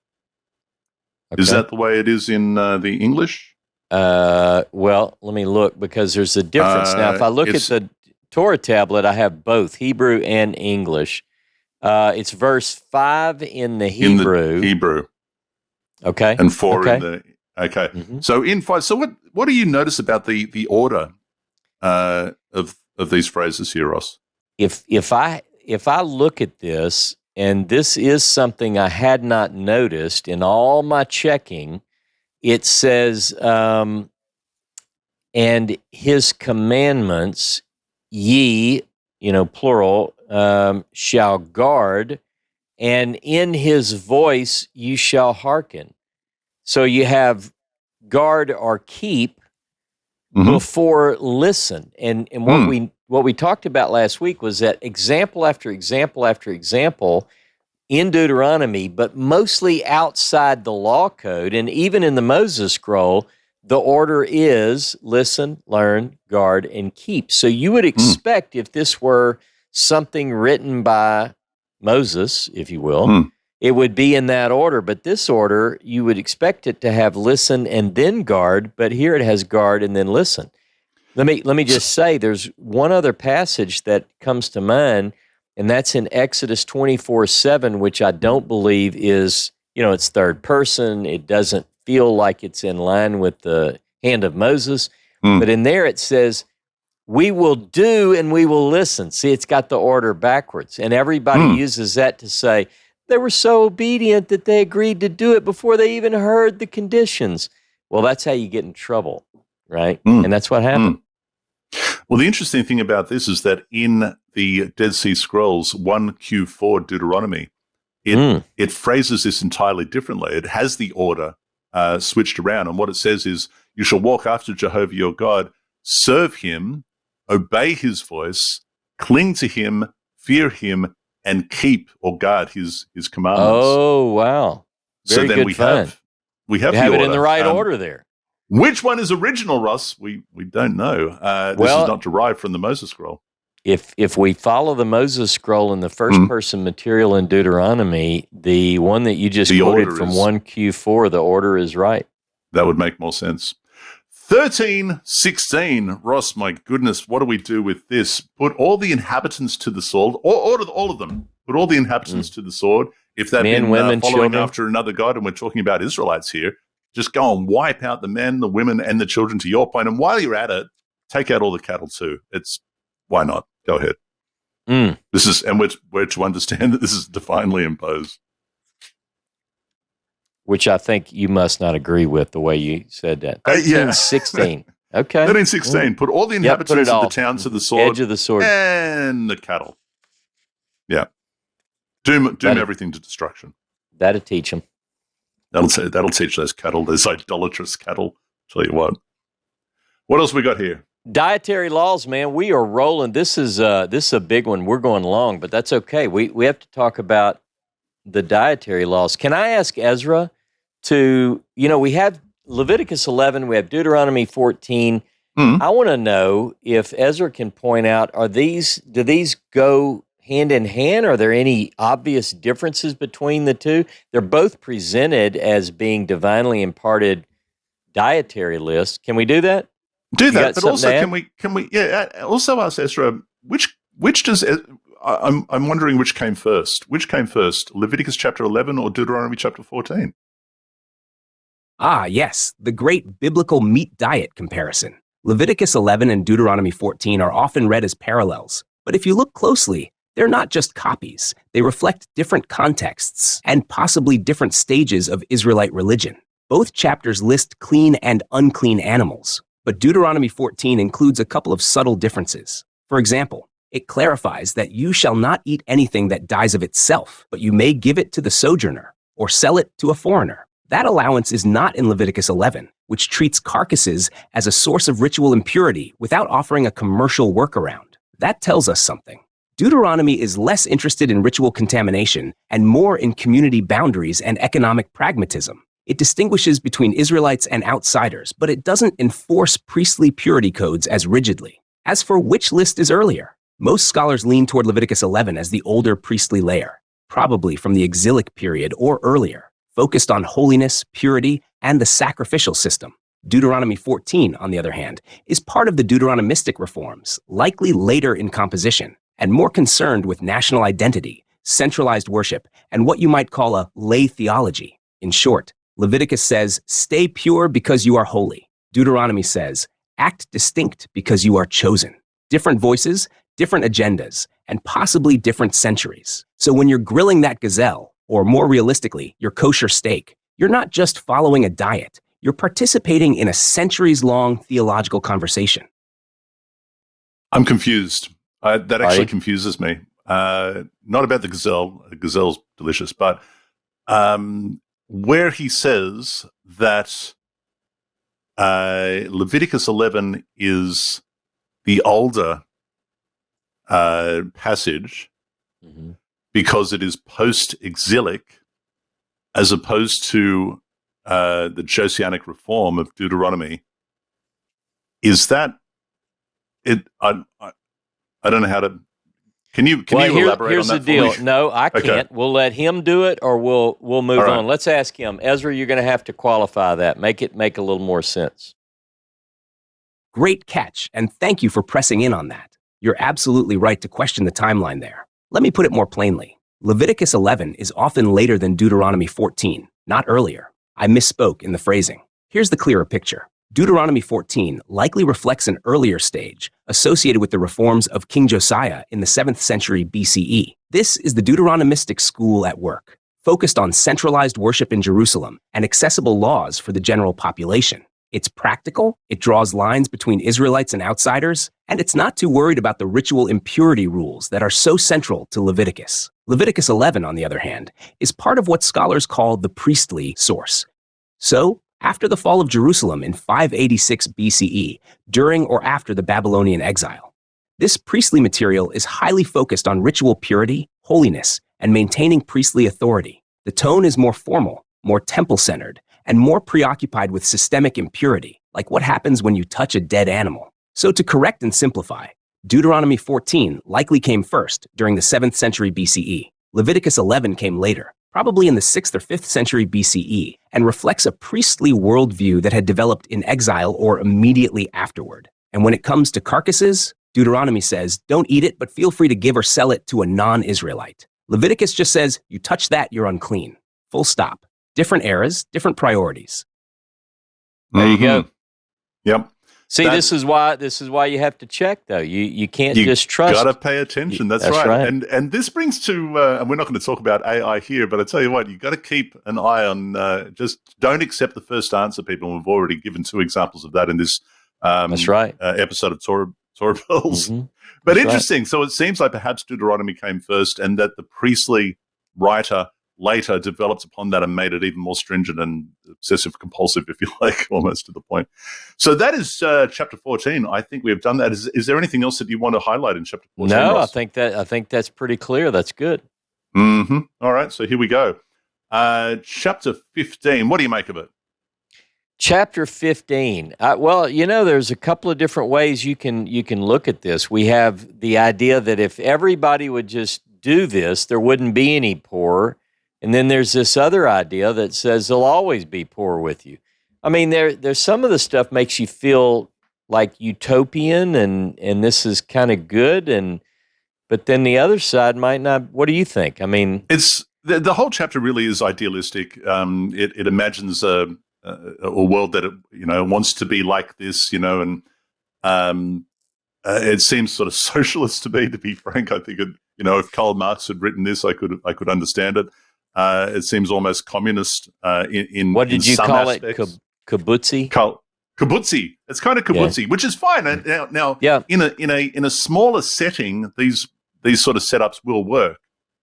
Okay. Is that the way it is in the English? Well, let me look, because there's a difference. Now, if I look at the Torah tablet, I have both Hebrew and English. It's verse 5 in the Hebrew. Okay. And 4 in the... Okay. Mm-hmm. So in 5... So what do you notice about the order of these phrases here, Ross? If I look at this, and this is something I had not noticed in all my checking, it says, and his commandments ye, plural, shall guard, and in his voice you shall hearken. So you have guard or keep before listen. And what we talked about last week was that example after example after example in Deuteronomy, but mostly outside the law code, and even in the Moses scroll, the order is listen, learn, guard, and keep. So you would expect, if this were something written by Moses, if you will, it would be in that order. But this order, you would expect it to have listen and then guard, but here it has guard and then listen. Let me just say, there's one other passage that comes to mind, and that's in Exodus 24:7, which I don't believe is, it's third person. It doesn't feel like it's in line with the hand of Moses. But in there it says, we will do and we will listen. See, it's got the order backwards. And everybody uses that to say, they were so obedient that they agreed to do it before they even heard the conditions. Well, that's how you get in trouble, right? And that's what happened. Well, the interesting thing about this is that in the Dead Sea Scrolls 1Q4 Deuteronomy, it phrases this entirely differently. It has the order switched around, and what it says is, you shall walk after Jehovah your God, serve him, obey his voice, cling to him, fear him, and keep or guard his commandments. Oh, wow. Very so then good find. We have it in the right order there. Which one is original, Ross? We don't know. This is not derived from the Moses scroll. If we follow the Moses scroll in the first person material in Deuteronomy, the one that you just quoted from 1Q4, the order is right. That would make more sense. 13:16, Ross, my goodness, what do we do with this? Put all the inhabitants to the sword, or order all of them. Put all the inhabitants to the sword. If they've been women, following children. after another god, and we're talking about Israelites here, just go and wipe out the men, the women, and the children, to your point. And while you're at it, take out all the cattle too. Why not? Go ahead. This is, and we're to understand that this is divinely imposed. Which I think you must not agree with the way you said that. 13:16. Okay. 13:16. Put all the inhabitants of the town to the sword. Edge of the sword. And the cattle. Yeah. Doom everything to destruction. That'll teach them. That'll teach those cattle, those idolatrous cattle. Tell you what. What else we got here? Dietary laws, man. We are rolling. This is a big one. We're going long, but that's okay. We have to talk about the dietary laws. Can I ask Ezra to, we have Leviticus 11, we have Deuteronomy 14. I want to know if Ezra can point out, do these go hand in hand? Are there any obvious differences between the two? They're both presented as being divinely imparted dietary lists. Can we do that? Do that, but also can we also ask Ezra, which does, I'm wondering which came first. Which came first, Leviticus chapter 11 or Deuteronomy chapter 14? Ah, yes, the great biblical meat diet comparison. Leviticus 11 and Deuteronomy 14 are often read as parallels, but if you look closely, They're not just copies. They reflect different contexts and possibly different stages of Israelite religion. Both chapters list clean and unclean animals, but Deuteronomy 14 includes a couple of subtle differences. For example, it clarifies that you shall not eat anything that dies of itself, but you may give it to the sojourner or sell it to a foreigner. That allowance is not in Leviticus 11, which treats carcasses as a source of ritual impurity without offering a commercial workaround. That tells us something. Deuteronomy is less interested in ritual contamination and more in community boundaries and economic pragmatism. It distinguishes between Israelites and outsiders, but it doesn't enforce priestly purity codes as rigidly. As for which list is earlier, most scholars lean toward Leviticus 11 as the older priestly layer, probably from the exilic period or earlier, focused on holiness, purity, and the sacrificial system. Deuteronomy 14, on the other hand, is part of the Deuteronomistic reforms, likely later in composition, and more concerned with national identity, centralized worship, and what you might call a lay theology. In short, Leviticus says, stay pure because you are holy. Deuteronomy says, act distinct because you are chosen. Different voices, different agendas, and possibly different centuries. So when you're grilling that gazelle, or more realistically, your kosher steak, you're not just following a diet, you're participating in a centuries-long theological conversation. I'm confused. That actually confuses me. Not about the gazelle. The gazelle's delicious, but where he says that Leviticus 11 is the older passage because it is post-exilic as opposed to the Josianic reform of Deuteronomy. Is that it? I don't know how to. Can you elaborate on here's that? Here's the for deal. me? No, I can't. Okay. We'll let him do it, or we'll move on. Let's ask him. Ezra, you're going to have to qualify that. Make it make a little more sense. Great catch, and thank you for pressing in on that. You're absolutely right to question the timeline there. Let me put it more plainly. Leviticus 11 is often later than Deuteronomy 14, not earlier. I misspoke in the phrasing. Here's the clearer picture. Deuteronomy 14 likely reflects an earlier stage associated with the reforms of King Josiah in the 7th century BCE. This is the Deuteronomistic school at work, focused on centralized worship in Jerusalem and accessible laws for the general population. It's practical, it draws lines between Israelites and outsiders, and it's not too worried about the ritual impurity rules that are so central to Leviticus. Leviticus 11, on the other hand, is part of what scholars call the priestly source. So, after the fall of Jerusalem in 586 BCE, during or after the Babylonian exile, this priestly material is highly focused on ritual purity, holiness, and maintaining priestly authority. The tone is more formal, more temple-centered, and more preoccupied with systemic impurity, like what happens when you touch a dead animal. So to correct and simplify, Deuteronomy 14 likely came first during the 7th century BCE. Leviticus 11 came later, probably in the 6th or 5th century BCE, and reflects a priestly worldview that had developed in exile or immediately afterward. And when it comes to carcasses, Deuteronomy says, don't eat it, but feel free to give or sell it to a non-Israelite. Leviticus just says, you touch that, you're unclean. Full stop. Different eras, different priorities. There you go. Yep. See, this is why you have to check, though. You can't just trust. You got to pay attention. That's right. And this brings to, and we're not going to talk about AI here, but I tell you what, you got to keep an eye on. Just don't accept the first answer, people. We've already given 2 examples of that in this. That's right. Episode of Torah Pearls. Mm-hmm. But interesting. Right. So it seems like perhaps Deuteronomy came first, and that the priestly writer later developed upon that and made it even more stringent and obsessive compulsive, if you like, almost to the point. So that is chapter 14. I think we have done that. Is there anything else that you want to highlight in chapter 14? No, Ross? I think that's pretty clear. That's good. Mm-hmm. All right, so here we go. Chapter 15. What do you make of it? Chapter 15. Well, there's a couple of different ways you can look at this. We have the idea that if everybody would just do this, there wouldn't be any poor. And then there's this other idea that says there'll always be poor with you. I mean, there's some of the stuff makes you feel like utopian and this is kind of good, but then the other side might not. What do you think? I mean, it's the whole chapter really is idealistic. It imagines a world that it wants to be like this, and it seems sort of socialist to me. To be frank, I think if Karl Marx had written this, I could understand it. It seems almost communist in what did you some call aspects. it? Kibbutzi? Kibbutzi. It's kind of kibbutzi, which is fine. Now, in a smaller setting, these sort of setups will work.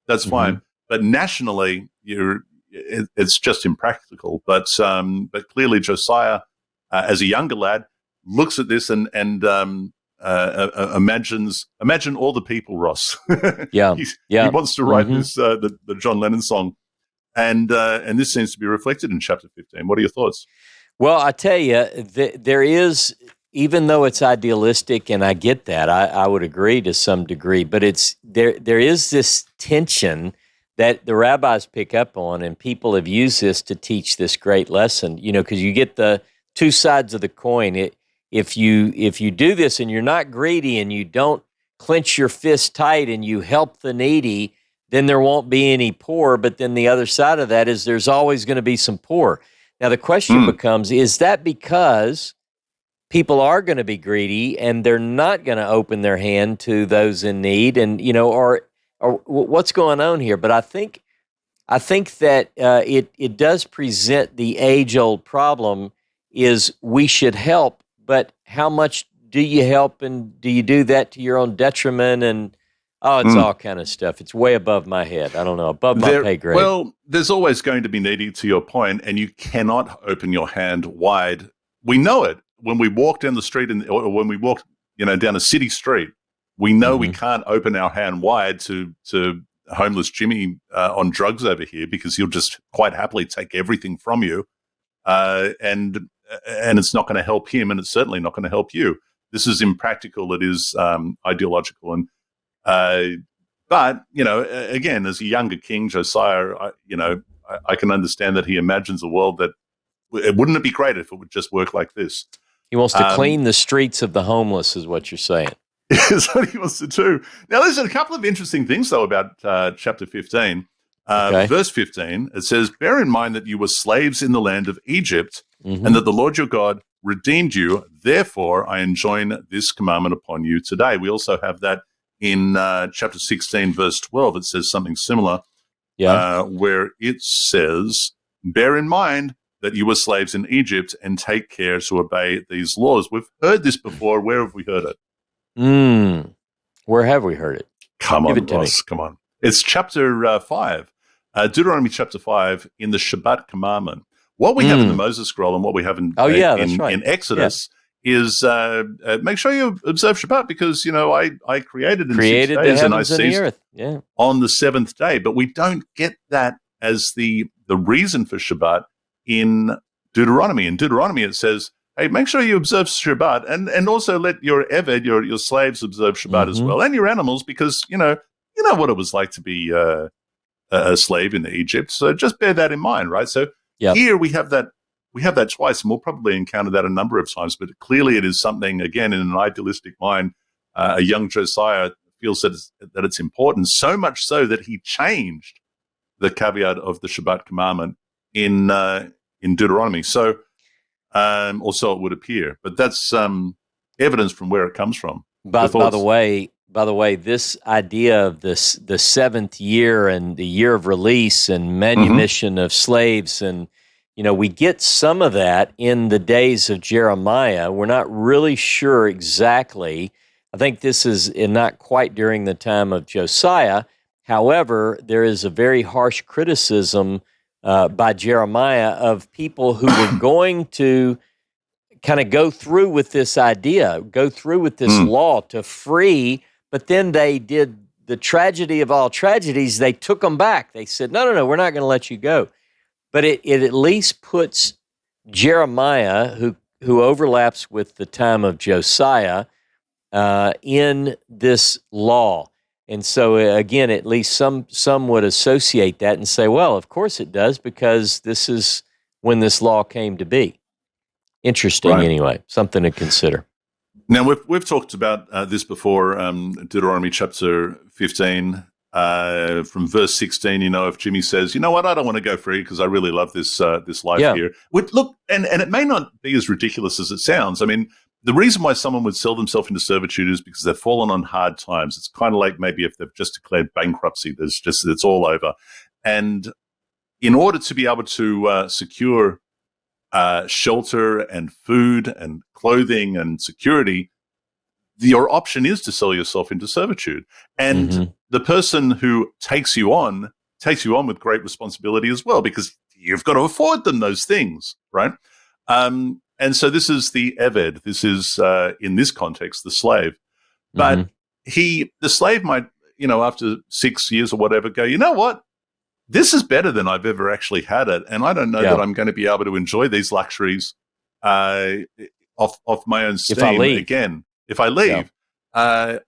That's fine. But nationally, it's just impractical. But clearly, Josiah, as a younger lad, looks at this and imagine all the people, Ross. He wants to write this the John Lennon song, and this seems to be reflected in chapter 15. What are your thoughts? Well, I tell you, there is, even though it's idealistic, and I get that, I would agree to some degree, but there is this tension that the rabbis pick up on, and people have used this to teach this great lesson, because you get the two sides of the coin. If you do this and you're not greedy and you don't clench your fist tight and you help the needy, then there won't be any poor. But then the other side of that is there's always going to be some poor. Now the question becomes, is that because people are going to be greedy and they're not going to open their hand to those in need, and or what's going on here? But I think that it does present the age-old problem: is we should help, but how much do you help, and do you do that to your own detriment? And it's all kind of stuff. It's way above my head. I don't know, above my pay grade. Well, there's always going to be needy, to your point, and you cannot open your hand wide. We know it when we walk down the street, or when we walk, down a city street. We know we can't open our hand wide to homeless Jimmy on drugs over here, because he'll just quite happily take everything from you, and it's not going to help him, and it's certainly not going to help you. This is impractical. It is ideological, and but again, as a younger king, Josiah, I can understand that he imagines a world that wouldn't it be great if it would just work like this. He wants to clean the streets of the homeless, is what you're saying. Is what he wants to do. Now, there's a couple of interesting things, though, about chapter 15. Verse 15, it says, "Bear in mind that you were slaves in the land of Egypt, and that the Lord your God redeemed you. Therefore, I enjoin this commandment upon you today." We also have that in chapter 16, verse 12. It says something similar, where it says, "Bear in mind that you were slaves in Egypt, and take care to obey these laws." We've heard this before. Where have we heard it? Where have we heard it? Come on, Ross, come on. It's chapter 5, Deuteronomy chapter 5, in the Shabbat commandment. What we have in the Moses scroll and what we have in Exodus is make sure you observe Shabbat, because I created in 6 days and I ceased on the seventh day. But we don't get that as the reason for Shabbat in Deuteronomy. In Deuteronomy, it says, hey, make sure you observe Shabbat, and also let your Eved, your slaves, observe Shabbat as well, and your animals, because you know what it was like to be a slave in Egypt. So just bear that in mind, right? So here we have that twice, and we'll probably encounter that a number of times. But clearly, it is something, again, in an idealistic mind, a young Josiah feels that it's important, so much so that he changed the caveat of the Shabbat commandment in Deuteronomy. So. Or so it would appear, but that's evidence from where it comes from. By the way, this idea of the seventh year and the year of release and manumission of slaves, and we get some of that in the days of Jeremiah. We're not really sure exactly. I think this is not quite during the time of Josiah. However, there is a very harsh criticism by Jeremiah of people who were going to kind of go through with this idea, go through with this law to free, but then they did the tragedy of all tragedies. They took them back. They said, no, we're not going to let you go. But it at least puts Jeremiah, who overlaps with the time of Josiah, in this law. And so, again, at least some would associate that and say, well, of course it does, because this is when this law came to be. Interesting, anyway, something to consider. Now, we've talked about this before, Deuteronomy chapter 15, from verse 16, if Jimmy says, you know what, I don't want to go free because I really love this life here. Look, and it may not be as ridiculous as it sounds. I mean, the reason why someone would sell themselves into servitude is because they've fallen on hard times. It's kind of like maybe if they've just declared bankruptcy, it's all over. And in order to be able to secure shelter and food and clothing and security, your option is to sell yourself into servitude. And the person who takes you on with great responsibility as well, because you've got to afford them those things, right? And so this is the Eved. This is, in this context, the slave. But the slave might, after 6 years or whatever, go, you know what? This is better than I've ever actually had it. And I don't know that I'm going to be able to enjoy these luxuries off my own steam again. If I leave, I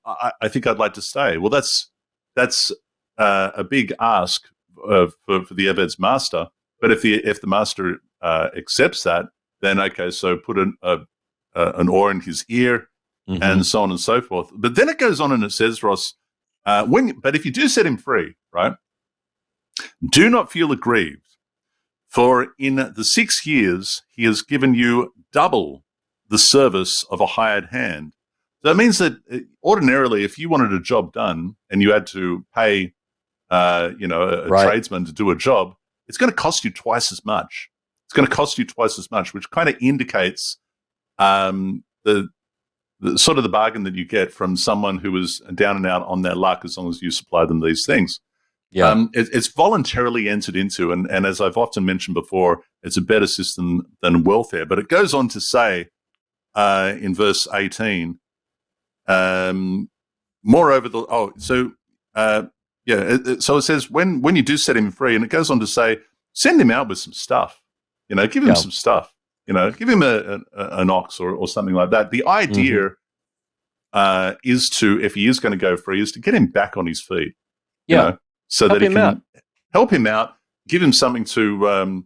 think I'd like to stay. Well, that's a big ask for the Eved's master. But if the master accepts that, then okay, so put an oar in his ear, and so on and so forth. But then it goes on and it says, Ross, but if you do set him free, right, do not feel aggrieved, for in the 6 years he has given you double the service of a hired hand. So that means that ordinarily, if you wanted a job done and you had to pay, a tradesman to do a job, it's going to cost you twice as much. It's going to cost you twice as much, which kind of indicates the sort of the bargain that you get from someone who is down and out on their luck as long as you supply them these things. Yeah. It's voluntarily entered into, and as I've often mentioned before, it's a better system than welfare. But it goes on to say in verse 18, moreover, so it says when you do set him free, and it goes on to say, send him out with some stuff. Give him some stuff. Give him an ox or something like that. The idea is to, if he is going to go free, is to get him back on his feet. So help that he can help him out, give him something to,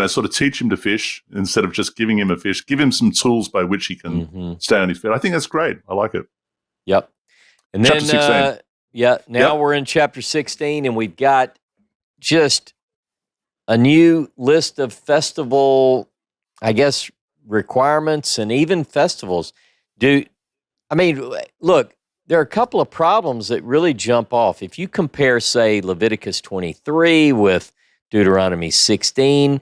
sort of teach him to fish instead of just giving him a fish. Give him some tools by which he can stay on his feet. I think that's great. I like it. Yep. And chapter 16. Now we're in chapter 16, and we've got just a new list of festival, I guess, requirements and even festivals. Look, there are a couple of problems that really jump off. If you compare, say, Leviticus 23 with Deuteronomy 16,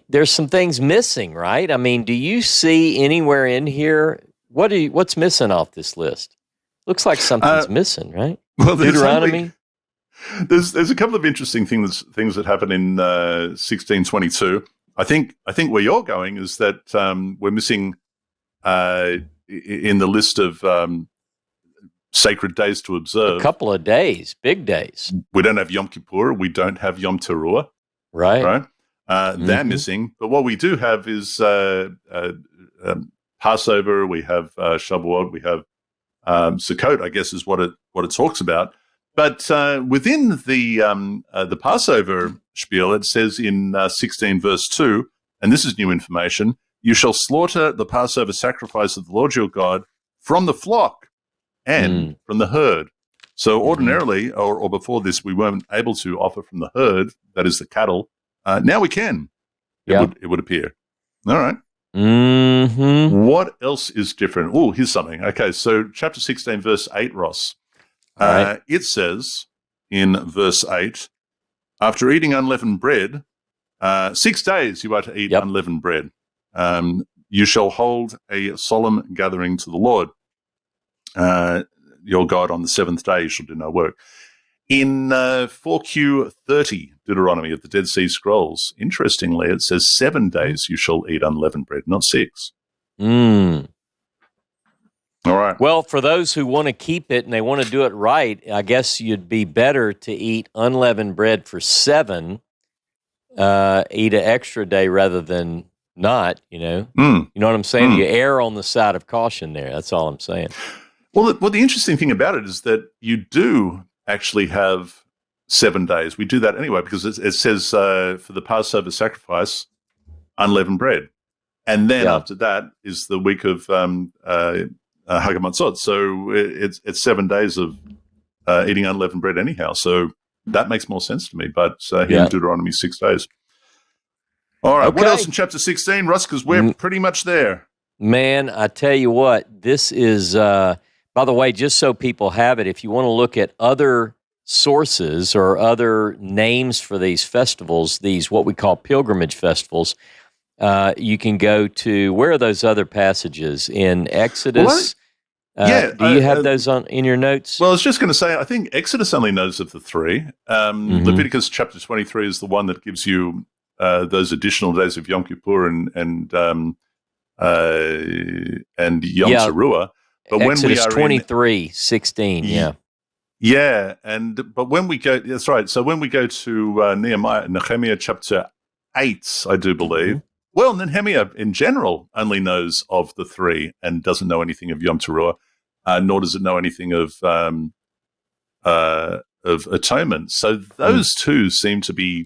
there's some things missing, right? Do you see anywhere in here, what's missing off this list? Looks like something's missing, right? Well, Deuteronomy? There's a couple of interesting things that happen in 1622. I think where you're going is that we're missing in the list of sacred days to observe. A couple of days, big days. We don't have Yom Kippur. We don't have Yom Teruah. Right. They're missing. But what we do have is Passover. We have Shavuot. We have Sukkot, I guess, is what it talks about. But within the Passover spiel, it says in 16 verse 2, and this is new information, you shall slaughter the Passover sacrifice of the Lord your God from the flock and from the herd. So ordinarily, or before this, we weren't able to offer from the herd, that is the cattle. Now we can, it would appear. All right. What else is different? Oh, here's something. Okay, so chapter 16, verse 8, Ross. Right. It says in verse 8, after eating unleavened bread, 6 days you are to eat unleavened bread. You shall hold a solemn gathering to the Lord your God on the seventh day. You shall do no work. In 4Q30, Deuteronomy of the Dead Sea Scrolls, interestingly, it says 7 days you shall eat unleavened bread, not 6. All right. Well, for those who want to keep it and they want to do it right, I guess you'd be better to eat unleavened bread for 7, eat an extra day rather than not, You know what I'm saying? You err on the side of caution there. That's all I'm saying. Well, the interesting thing about it is that you do actually have 7 days. We do that anyway because it says for the Passover sacrifice, unleavened bread. And then after that is the week of Hagamatzot. So it's 7 days of eating unleavened bread anyhow. So that makes more sense to me. But here in Deuteronomy, 6 days. All right. Okay. What else in chapter 16, Russ? Because we're pretty much there. Man, I tell you what, this is, by the way, just so people have it, if you want to look at other sources or other names for these festivals, these what we call pilgrimage festivals, you can go to, where are those other passages? In Exodus? Do you have those in your notes? Well, I was just going to say, I think Exodus only knows of the three. Leviticus chapter 23 is the one that gives you those additional days of Yom Kippur and Yom Teruah. But Exodus when we are 23:16, yeah, but when we go, that's right. So when we go to Nehemiah chapter 8, I do believe. Well, Nehemiah in general only knows of the three and doesn't know anything of Yom Teruah, nor does it know anything of atonement. So those two seem to be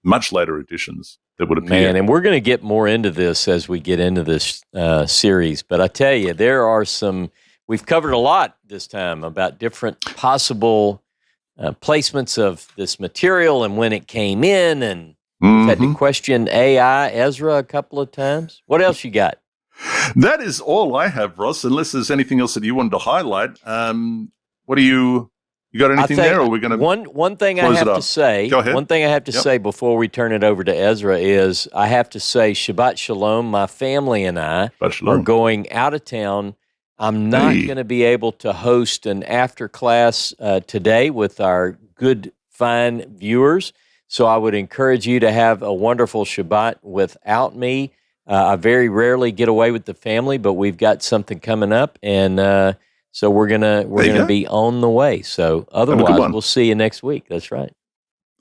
much later additions that would appear. Man, and we're going to get more into this as we get into this series. But I tell you, there are some. We've covered a lot this time about different possible placements of this material and when it came in, and we've had to question AI, Ezra, a couple of times. What else you got? That is all I have, Ross, unless there's anything else that you wanted to highlight. What do you got anything there, or are we going to one thing I have to say, Go ahead. One thing I have to say before we turn it over to Ezra is I have to say Shabbat Shalom. My family and I are going out of town. I'm not going to be able to host an after class today with our good, fine viewers. So I would encourage you to have a wonderful Shabbat without me. I very rarely get away with the family, but we've got something coming up, and so we're gonna be on the way. So otherwise, we'll see you next week. That's right.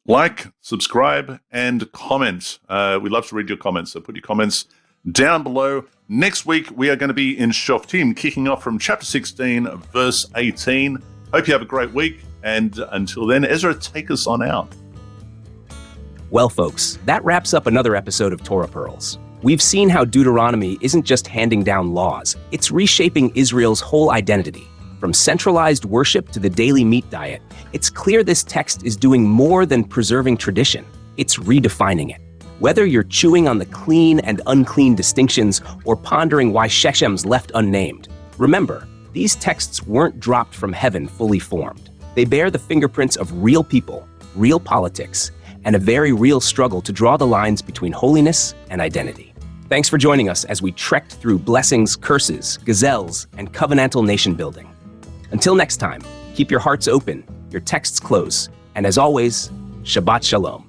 Like, subscribe, and comment. We love to read your comments, so put your comments down below. Next week, we are going to be in Shoftim, kicking off from chapter 16, verse 18. Hope you have a great week, and until then, Ezra, take us on out. Well, folks, that wraps up another episode of Torah Pearls. We've seen how Deuteronomy isn't just handing down laws, it's reshaping Israel's whole identity. From centralized worship to the daily meat diet, it's clear this text is doing more than preserving tradition. It's redefining it. Whether you're chewing on the clean and unclean distinctions or pondering why Shechem's left unnamed, remember, these texts weren't dropped from heaven fully formed. They bear the fingerprints of real people, real politics, and a very real struggle to draw the lines between holiness and identity. Thanks for joining us as we trekked through blessings, curses, gazelles, and covenantal nation building. Until next time, keep your hearts open, your texts close, and as always, Shabbat Shalom.